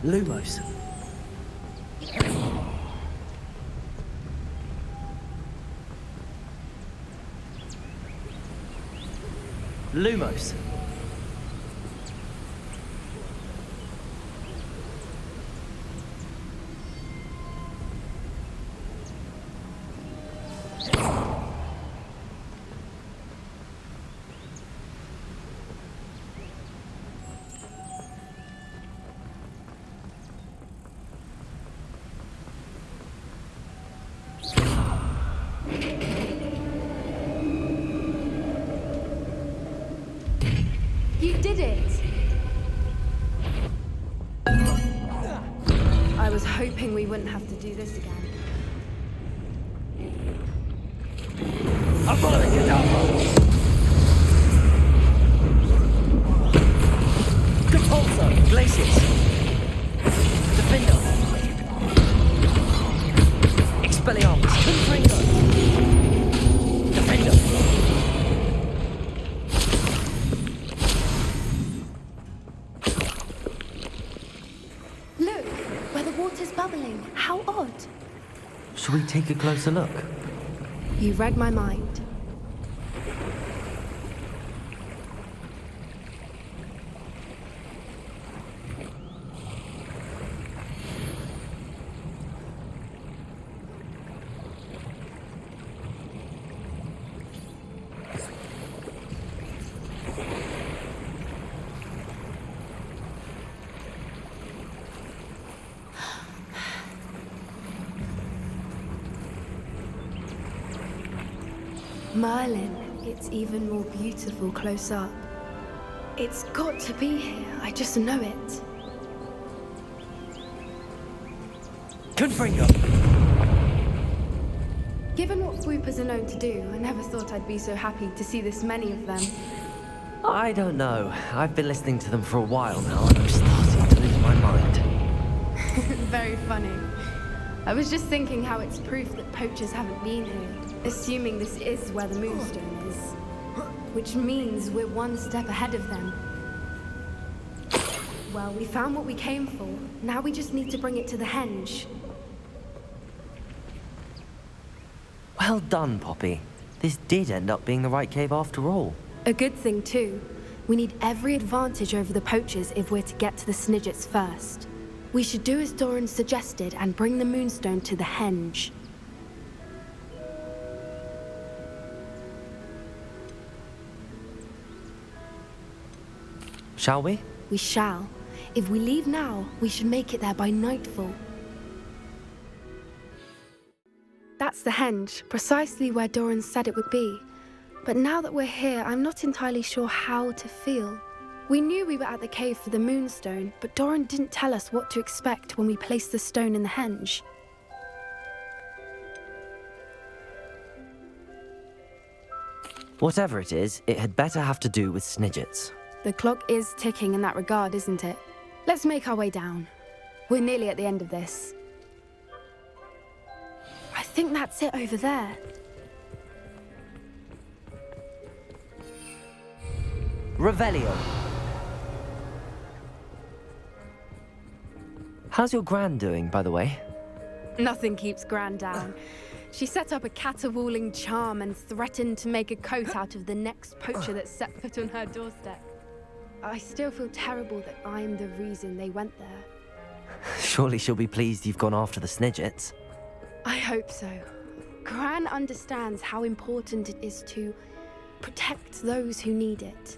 [SPEAKER 4] Lumos. Lumos.
[SPEAKER 3] You did it! I was hoping we wouldn't have to do this again.
[SPEAKER 4] Compulso. Glacius. Defender. Expelliarmus. Confringo. Defender.
[SPEAKER 3] Look, where the water's bubbling. How odd.
[SPEAKER 4] Shall we take a closer look?
[SPEAKER 3] You read my mind. Merlin, it's even more beautiful close up. It's got to be here, I just know it.
[SPEAKER 4] Confringo.
[SPEAKER 3] Given what swoopers are known to do, I never thought I'd be so happy to see this many of them.
[SPEAKER 4] I don't know. I've been listening to them for a while now, and I'm starting to lose my mind.
[SPEAKER 3] Very funny. I was just thinking how it's proof that poachers haven't been here, assuming this is where the moonstone is. Which means we're one step ahead of them. Well, we found what we came for. Now we just need to bring it to the henge.
[SPEAKER 4] Well done, Poppy. This did end up being the right cave after all.
[SPEAKER 3] A good thing, too. We need every advantage over the poachers if we're to get to the snidgets first. We should do as Doran suggested and bring the moonstone to the henge.
[SPEAKER 4] Shall we?
[SPEAKER 3] We shall. If we leave now, we should make it there by nightfall. That's the henge, precisely where Doran said it would be. But now that we're here, I'm not entirely sure how to feel. We knew we were at the cave for the moonstone, but Doran didn't tell us what to expect when we placed the stone in the henge.
[SPEAKER 4] Whatever it is, it had better have to do with snidgets.
[SPEAKER 3] The clock is ticking in that regard, isn't it? Let's make our way down. We're nearly at the end of this. I think that's it over there.
[SPEAKER 4] Revelio. How's your gran doing, by the way?
[SPEAKER 3] Nothing keeps Gran down. She set up a caterwauling charm and threatened to make a coat out of the next poacher that set foot on her doorstep. I still feel terrible that I'm the reason they went there.
[SPEAKER 4] Surely she'll be pleased you've gone after the snidgets.
[SPEAKER 3] I hope so. Gran understands how important it is to protect those who need it.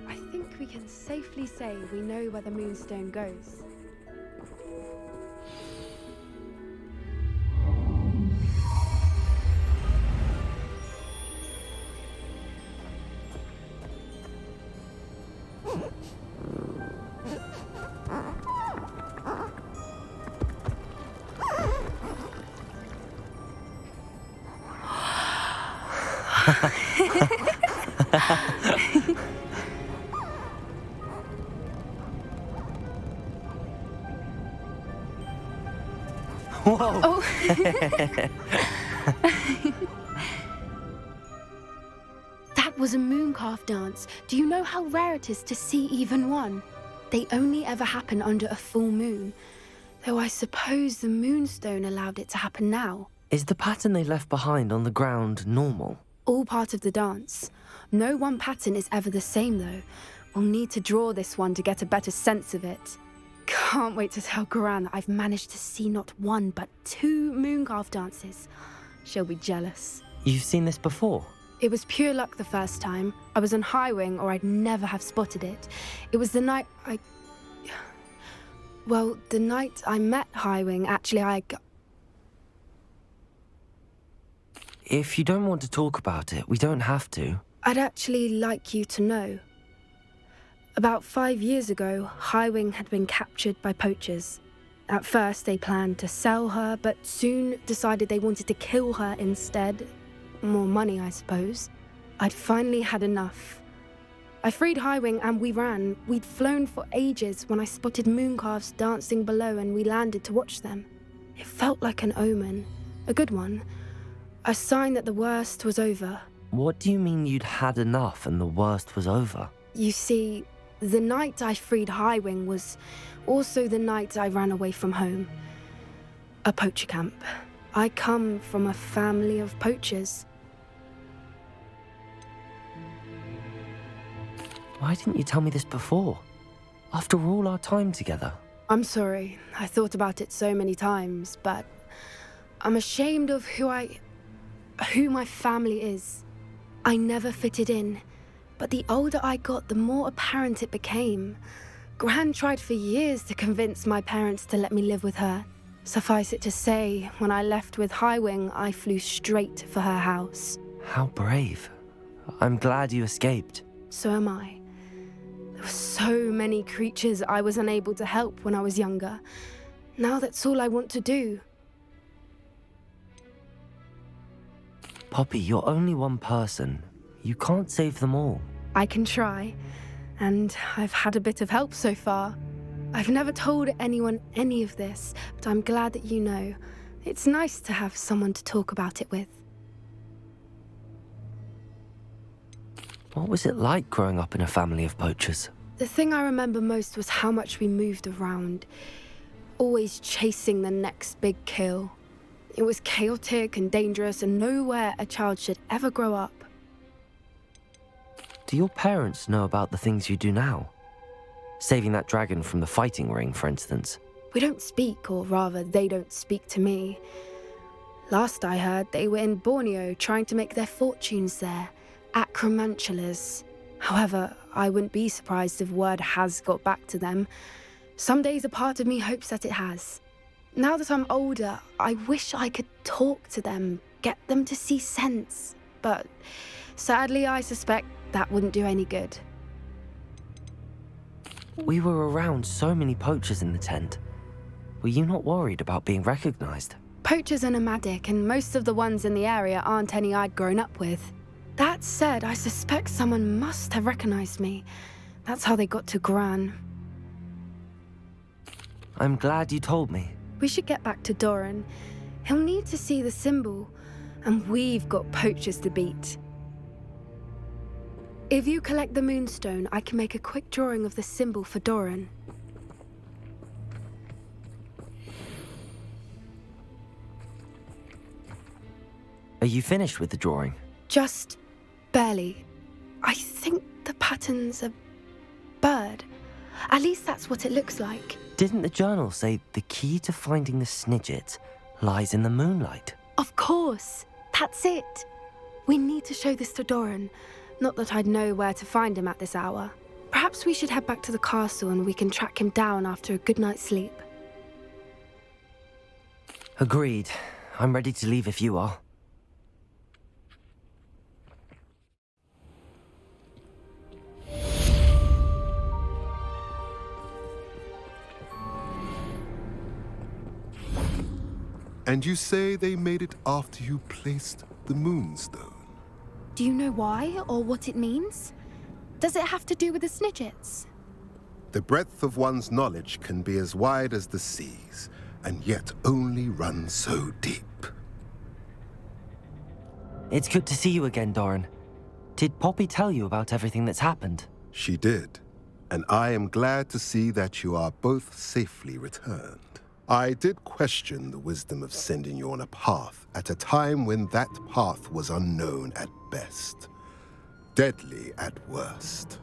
[SPEAKER 3] I think we can safely say we know where the moonstone goes.
[SPEAKER 4] Whoa!
[SPEAKER 3] Oh. That was a mooncalf dance. Do you know how rare it is to see even one? They only ever happen under a full moon. Though I suppose the moonstone allowed it to happen now.
[SPEAKER 4] Is the pattern they left behind on the ground normal?
[SPEAKER 3] All part of the dance. No one pattern is ever the same though. We'll need to draw this one to get a better sense of it. Can't wait to tell Gran that I've managed to see not one but 2 mooncalf dances. She'll be jealous.
[SPEAKER 4] You've seen this before?
[SPEAKER 3] It was pure luck the first time. I was on Highwing or I'd never have spotted it. It was the night the night I met Highwing, actually
[SPEAKER 4] If you don't want to talk about it, we don't have to.
[SPEAKER 3] I'd actually like you to know. About 5 years ago, Highwing had been captured by poachers. At first, they planned to sell her, but soon decided they wanted to kill her instead. More money, I suppose. I'd finally had enough. I freed Highwing and we ran. We'd flown for ages when I spotted mooncalves dancing below and we landed to watch them. It felt like an omen. A good one. A sign that the worst was over.
[SPEAKER 4] What do you mean you'd had enough and the worst was over?
[SPEAKER 3] You see, the night I freed Highwing was also the night I ran away from home. A poacher camp. I come from a family of poachers.
[SPEAKER 4] Why didn't you tell me this before? After all our time together.
[SPEAKER 3] I'm sorry. I thought about it so many times, but I'm ashamed of who my family is. I never fitted in. But the older I got, the more apparent it became. Gran tried for years to convince my parents to let me live with her. Suffice it to say, when I left with Highwing, I flew straight for her house.
[SPEAKER 4] How brave. I'm glad you escaped.
[SPEAKER 3] So am I. There were so many creatures I was unable to help when I was younger. Now that's all I want to do.
[SPEAKER 4] Poppy, you're only one person. You can't save them all.
[SPEAKER 3] I can try, and I've had a bit of help so far. I've never told anyone any of this, but I'm glad that you know. It's nice to have someone to talk about it with.
[SPEAKER 4] What was it like growing up in a family of poachers?
[SPEAKER 3] The thing I remember most was how much we moved around, always chasing the next big kill. It was chaotic and dangerous and nowhere a child should ever grow up.
[SPEAKER 4] Do your parents know about the things you do now? Saving that dragon from the fighting ring, for instance.
[SPEAKER 3] We don't speak, or rather, they don't speak to me. Last I heard, they were in Borneo trying to make their fortunes there. Acromantulas. However, I wouldn't be surprised if word has got back to them. Some days a part of me hopes that it has. Now that I'm older, I wish I could talk to them, get them to see sense. But sadly, I suspect that wouldn't do any good.
[SPEAKER 4] We were around so many poachers in the tent. Were you not worried about being recognized?
[SPEAKER 3] Poachers are nomadic, and most of the ones in the area aren't any I'd grown up with. That said, I suspect someone must have recognized me. That's how they got to Gran.
[SPEAKER 4] I'm glad you told me.
[SPEAKER 3] We should get back to Doran. He'll need to see the symbol, and we've got poachers to beat. If you collect the moonstone, I can make a quick drawing of the symbol for Doran.
[SPEAKER 4] Are you finished with the drawing?
[SPEAKER 3] Just barely. I think the pattern's a bird. At least that's what it looks like.
[SPEAKER 4] Didn't the journal say the key to finding the snidget lies in the moonlight?
[SPEAKER 3] Of course. That's it. We need to show this to Doran. Not that I'd know where to find him at this hour. Perhaps we should head back to the castle and we can track him down after a good night's sleep.
[SPEAKER 4] Agreed. I'm ready to leave if you are.
[SPEAKER 10] And you say they made it after you placed the moonstone?
[SPEAKER 3] Do you know why or what it means? Does it have to do with the snidgets?
[SPEAKER 10] The breadth of one's knowledge can be as wide as the seas, and yet only run so deep.
[SPEAKER 4] It's good to see you again, Doran. Did Poppy tell you about everything that's happened?
[SPEAKER 10] She did, and I am glad to see that you are both safely returned. I did question the wisdom of sending you on a path at a time when that path was unknown at best, deadly at worst.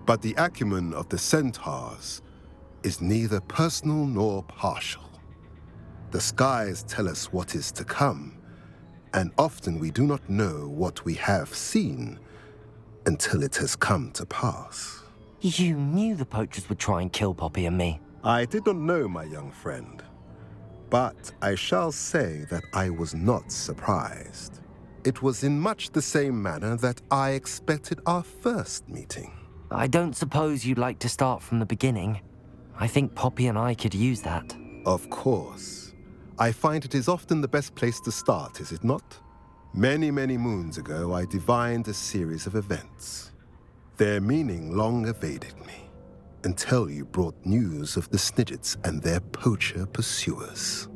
[SPEAKER 10] But the acumen of the centaurs is neither personal nor partial. The skies tell us what is to come, and often we do not know what we have seen until it has come to pass.
[SPEAKER 4] You knew the poachers would try and kill Poppy and me.
[SPEAKER 10] I did not know, my young friend. But I shall say that I was not surprised. It was in much the same manner that I expected our first meeting.
[SPEAKER 4] I don't suppose you'd like to start from the beginning. I think Poppy and I could use that.
[SPEAKER 10] Of course. I find it is often the best place to start, is it not? Many, many moons ago, I divined a series of events. Their meaning long evaded me, until you brought news of the snidgets and their poacher pursuers.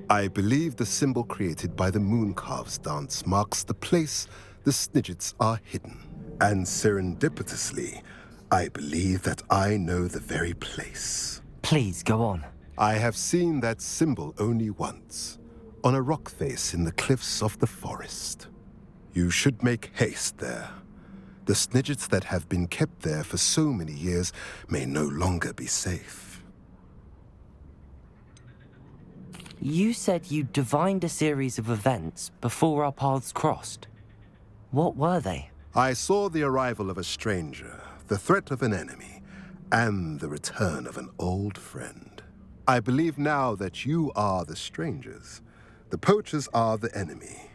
[SPEAKER 10] I believe the symbol created by the mooncalf's dance marks the place the snidgets are hidden. And serendipitously, I believe that I know the very place.
[SPEAKER 4] Please, go on.
[SPEAKER 10] I have seen that symbol only once, on a rock face in the cliffs of the forest. You should make haste there. The snidgets that have been kept there for so many years may no longer be safe.
[SPEAKER 4] You said you divined a series of events before our paths crossed. What were they?
[SPEAKER 10] I saw the arrival of a stranger, the threat of an enemy, and the return of an old friend. I believe now that you are the strangers, the poachers are the enemy,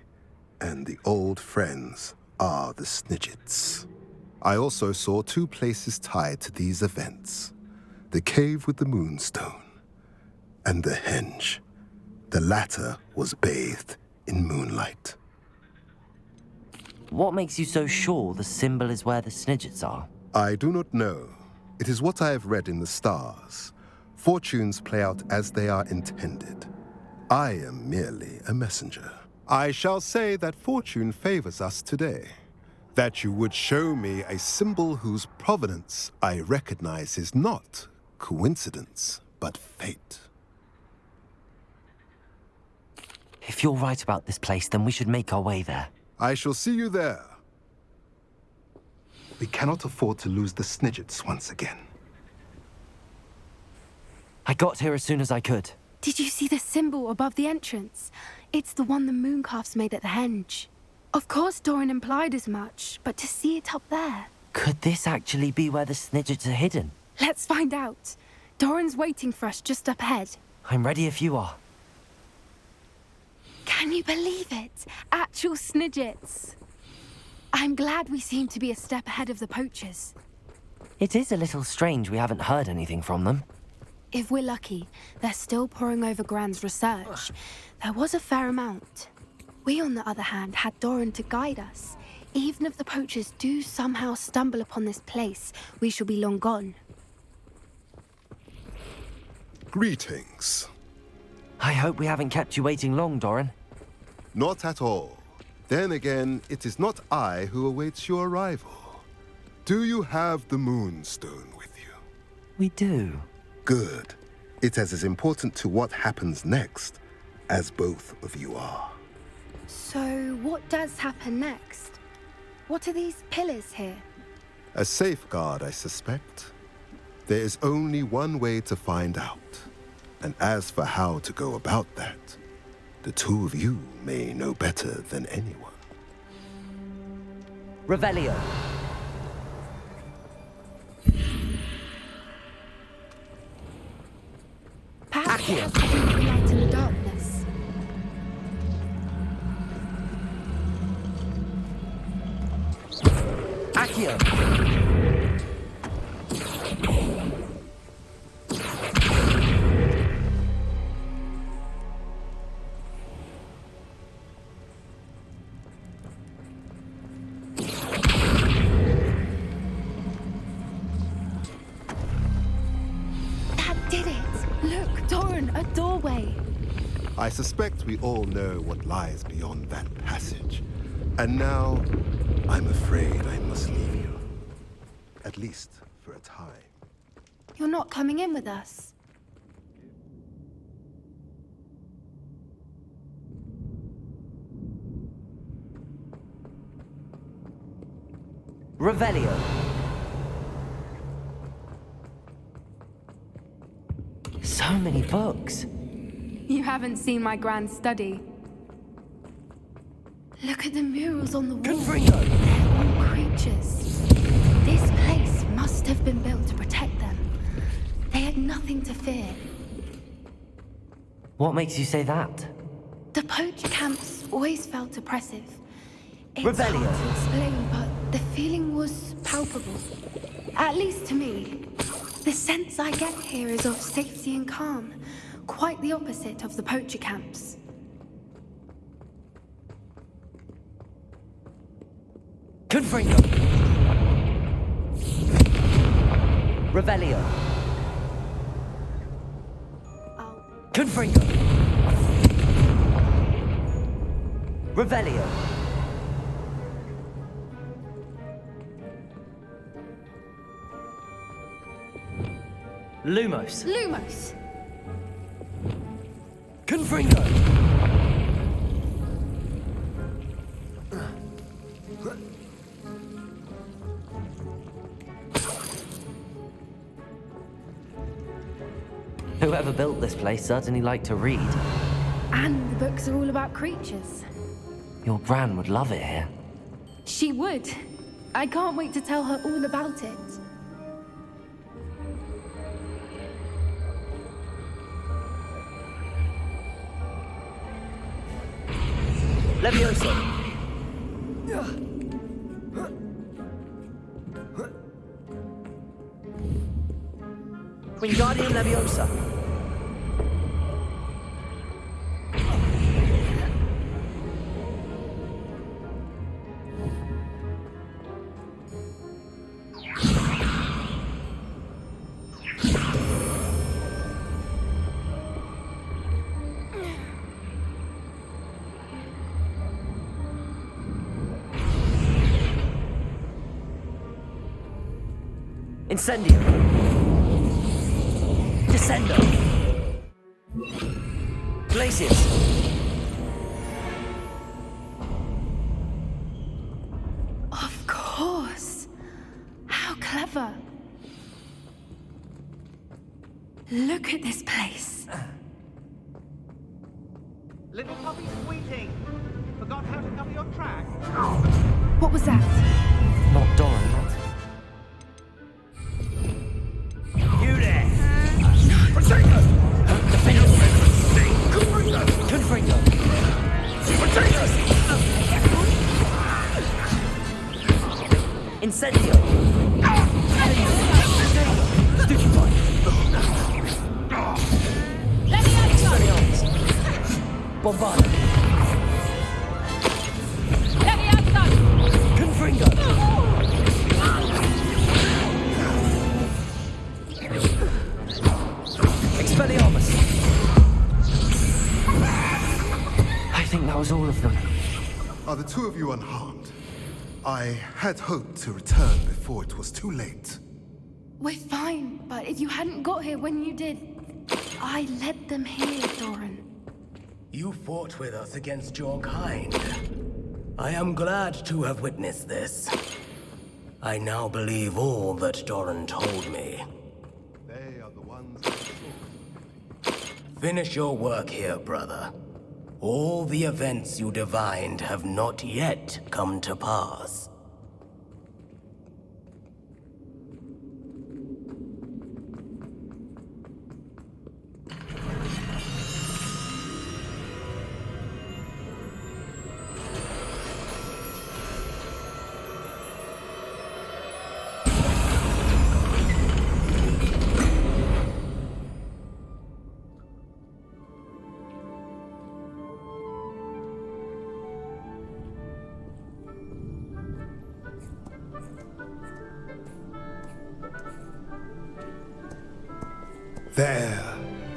[SPEAKER 10] and the old friends are the snidgets. I also saw two places tied to these events: the cave with the moonstone and the henge. The latter was bathed in moonlight.
[SPEAKER 4] What makes you so sure the symbol is where the snidgets are?
[SPEAKER 10] I do not know. It is what I have read in the stars. Fortunes play out as they are intended. I am merely a messenger. I shall say that fortune favors us today. That you would show me a symbol whose provenance I recognize is not coincidence, but fate.
[SPEAKER 4] If you're right about this place, then we should make our way there.
[SPEAKER 10] I shall see you there. We cannot afford to lose the snidgets once again.
[SPEAKER 4] I got here as soon as I could.
[SPEAKER 3] Did you see the symbol above the entrance? It's the one the mooncalfs made at the henge. Of course Doran implied as much, but to see it up there...
[SPEAKER 4] Could this actually be where the snidgets are hidden?
[SPEAKER 3] Let's find out. Doran's waiting for us just up ahead.
[SPEAKER 4] I'm ready if you are.
[SPEAKER 3] Can you believe it? Actual snidgets. I'm glad we seem to be a step ahead of the poachers.
[SPEAKER 4] It is a little strange we haven't heard anything from them.
[SPEAKER 3] If we're lucky, they're still poring over Gran's research. There was a fair amount. We, on the other hand, had Doran to guide us. Even if the poachers do somehow stumble upon this place, we shall be long gone.
[SPEAKER 11] Greetings.
[SPEAKER 4] I hope we haven't kept you waiting long, Doran.
[SPEAKER 11] Not at all. Then again, it is not I who awaits your arrival. Do you have the moonstone with you?
[SPEAKER 4] We do.
[SPEAKER 11] Good. It is as important to what happens next as both of you are.
[SPEAKER 3] So, what does happen next? What are these pillars here?
[SPEAKER 11] A safeguard, I suspect. There is only one way to find out. And as for how to go about that, the two of you may know better than anyone.
[SPEAKER 4] Revelio.
[SPEAKER 3] Perhaps it has to do with the light in the darkness.
[SPEAKER 4] Accio.
[SPEAKER 11] I suspect we all know what lies beyond that passage. And now, I'm afraid I must leave you. At least for a time.
[SPEAKER 3] You're not coming in with us.
[SPEAKER 4] Revelio. So many books.
[SPEAKER 3] You haven't seen my grand study. Look at the murals on the wall.
[SPEAKER 4] Confringo.
[SPEAKER 3] They're all creatures. This place must have been built to protect them. They had nothing to fear.
[SPEAKER 4] What makes you say that?
[SPEAKER 3] The poacher camps always felt oppressive. It's
[SPEAKER 4] Revelio.
[SPEAKER 3] hard to explain, but the feeling was palpable. At least to me. The sense I get here is of safety and calm. Quite the opposite of the poacher camps.
[SPEAKER 4] Confringo. Revelio. Confringo. Revelio. Lumos.
[SPEAKER 3] Lumos!
[SPEAKER 4] Confringo. Whoever built this place certainly liked to read.
[SPEAKER 3] And the books are all about creatures.
[SPEAKER 4] Your Gran would love it here.
[SPEAKER 3] She would. I can't wait to tell her all about it.
[SPEAKER 4] Leviosa. Wingardium Leviosa. Incendio. Descendo. Glacius.
[SPEAKER 3] Of course. How clever. Look at this place.
[SPEAKER 12] Little Poppy Sweetings! Forgot how to cover your track?
[SPEAKER 3] What was that?
[SPEAKER 4] Not Doran, not.
[SPEAKER 8] You there!
[SPEAKER 4] Potato! Confringo!
[SPEAKER 8] Potato!
[SPEAKER 4] Incendio! Stupefy! Bombardo!
[SPEAKER 10] Are the two of you unharmed? I had hoped to return before it was too late.
[SPEAKER 3] We're fine, but if you hadn't got here when you did, I led them here, Doran.
[SPEAKER 9] You fought with us against your kind. I am glad to have witnessed this. I now believe all that Doran told me.
[SPEAKER 10] They are the ones.
[SPEAKER 9] Finish your work here, brother. All the events you divined have not yet come to pass.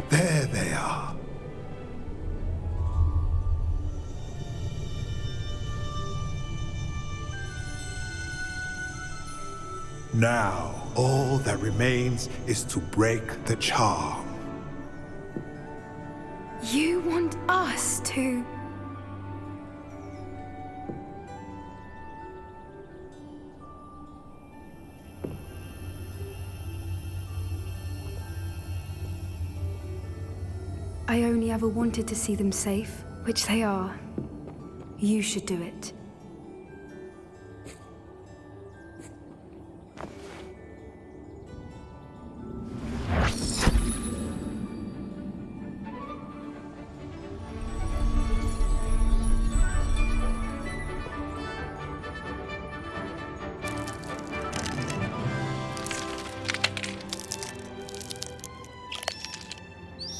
[SPEAKER 10] There they are. Now, all that remains is to break the charm.
[SPEAKER 3] You want us to... I only ever wanted to see them safe, which they are. You should do it.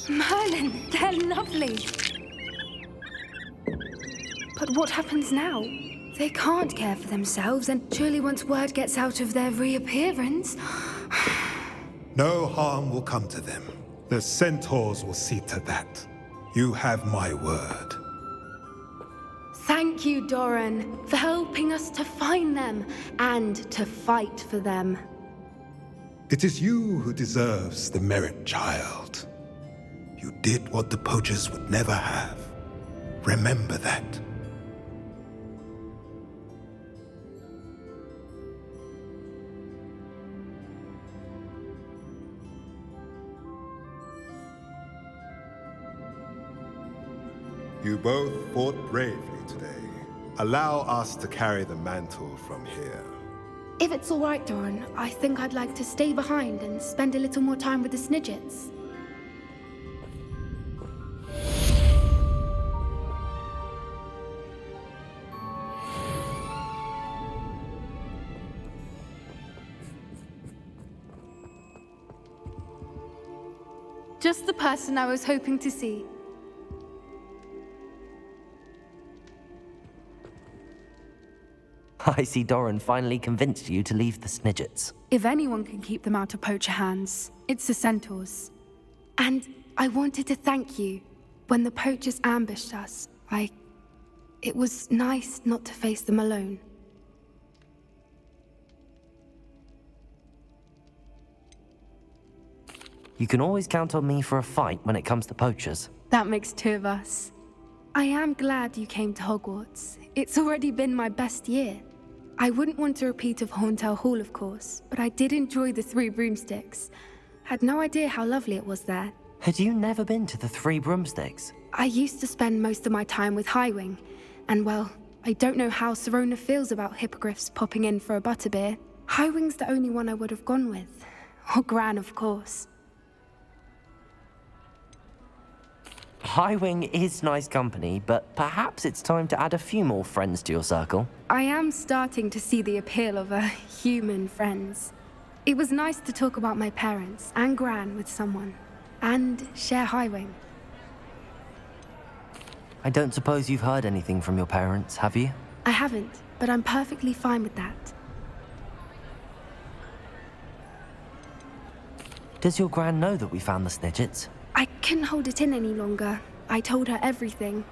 [SPEAKER 3] Merlin, they're lovely. But what happens now? They can't care for themselves, and surely once word gets out of their reappearance...
[SPEAKER 10] No harm will come to them. The centaurs will see to that. You have my word.
[SPEAKER 3] Thank you, Doran, for helping us to find them and to fight for them.
[SPEAKER 10] It is you who deserves the merit, child. You did what the poachers would never have. Remember that. You both fought bravely today. Allow us to carry the mantle from here.
[SPEAKER 3] If it's all right, Doran, I think I'd like to stay behind and spend a little more time with the snidgets. Just the person I was hoping to see.
[SPEAKER 4] I see Doran finally convinced you to leave the snidgets.
[SPEAKER 3] If anyone can keep them out of poacher hands, it's the centaurs. And I wanted to thank you. When the poachers ambushed us, it was nice not to face them alone.
[SPEAKER 4] You can always count on me for a fight when it comes to poachers.
[SPEAKER 3] That makes two of us. I am glad you came to Hogwarts. It's already been my best year. I wouldn't want a repeat of Horntail Hall, of course, but I did enjoy the 3 broomsticks. Had no idea how lovely it was there.
[SPEAKER 4] Had you never been to the 3 broomsticks?
[SPEAKER 3] I used to spend most of my time with Highwing, and well, I don't know how Serona feels about hippogriffs popping in for a butterbeer. Highwing's the only one I would have gone with. Or Gran, of course.
[SPEAKER 4] Highwing is nice company, but perhaps it's time to add a few more friends to your circle.
[SPEAKER 3] I am starting to see the appeal of human friends. It was nice to talk about my parents and Gran with someone, and share Highwing.
[SPEAKER 4] I don't suppose you've heard anything from your parents, have you?
[SPEAKER 3] I haven't, but I'm perfectly fine with that.
[SPEAKER 4] Does your Gran know that we found the snidgets?
[SPEAKER 3] I couldn't hold it in any longer. I told her everything.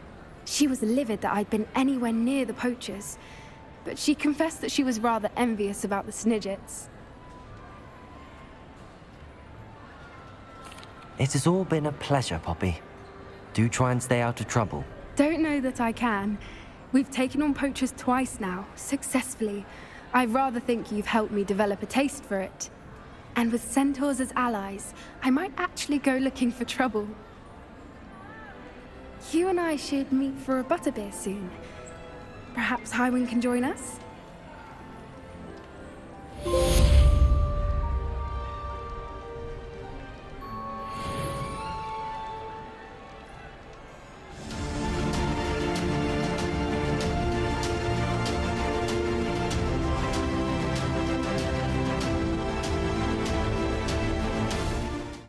[SPEAKER 3] She was livid that I'd been anywhere near the poachers, but she confessed that she was rather envious about the snidgets.
[SPEAKER 4] It has all been a pleasure, Poppy. Do try and stay out of trouble.
[SPEAKER 3] Don't know that I can. We've taken on poachers twice now, successfully. I rather think you've helped me develop a taste for it. And with centaurs as allies, I might actually go looking for trouble. You and I should meet for a butterbeer soon. Perhaps Highwind can join us?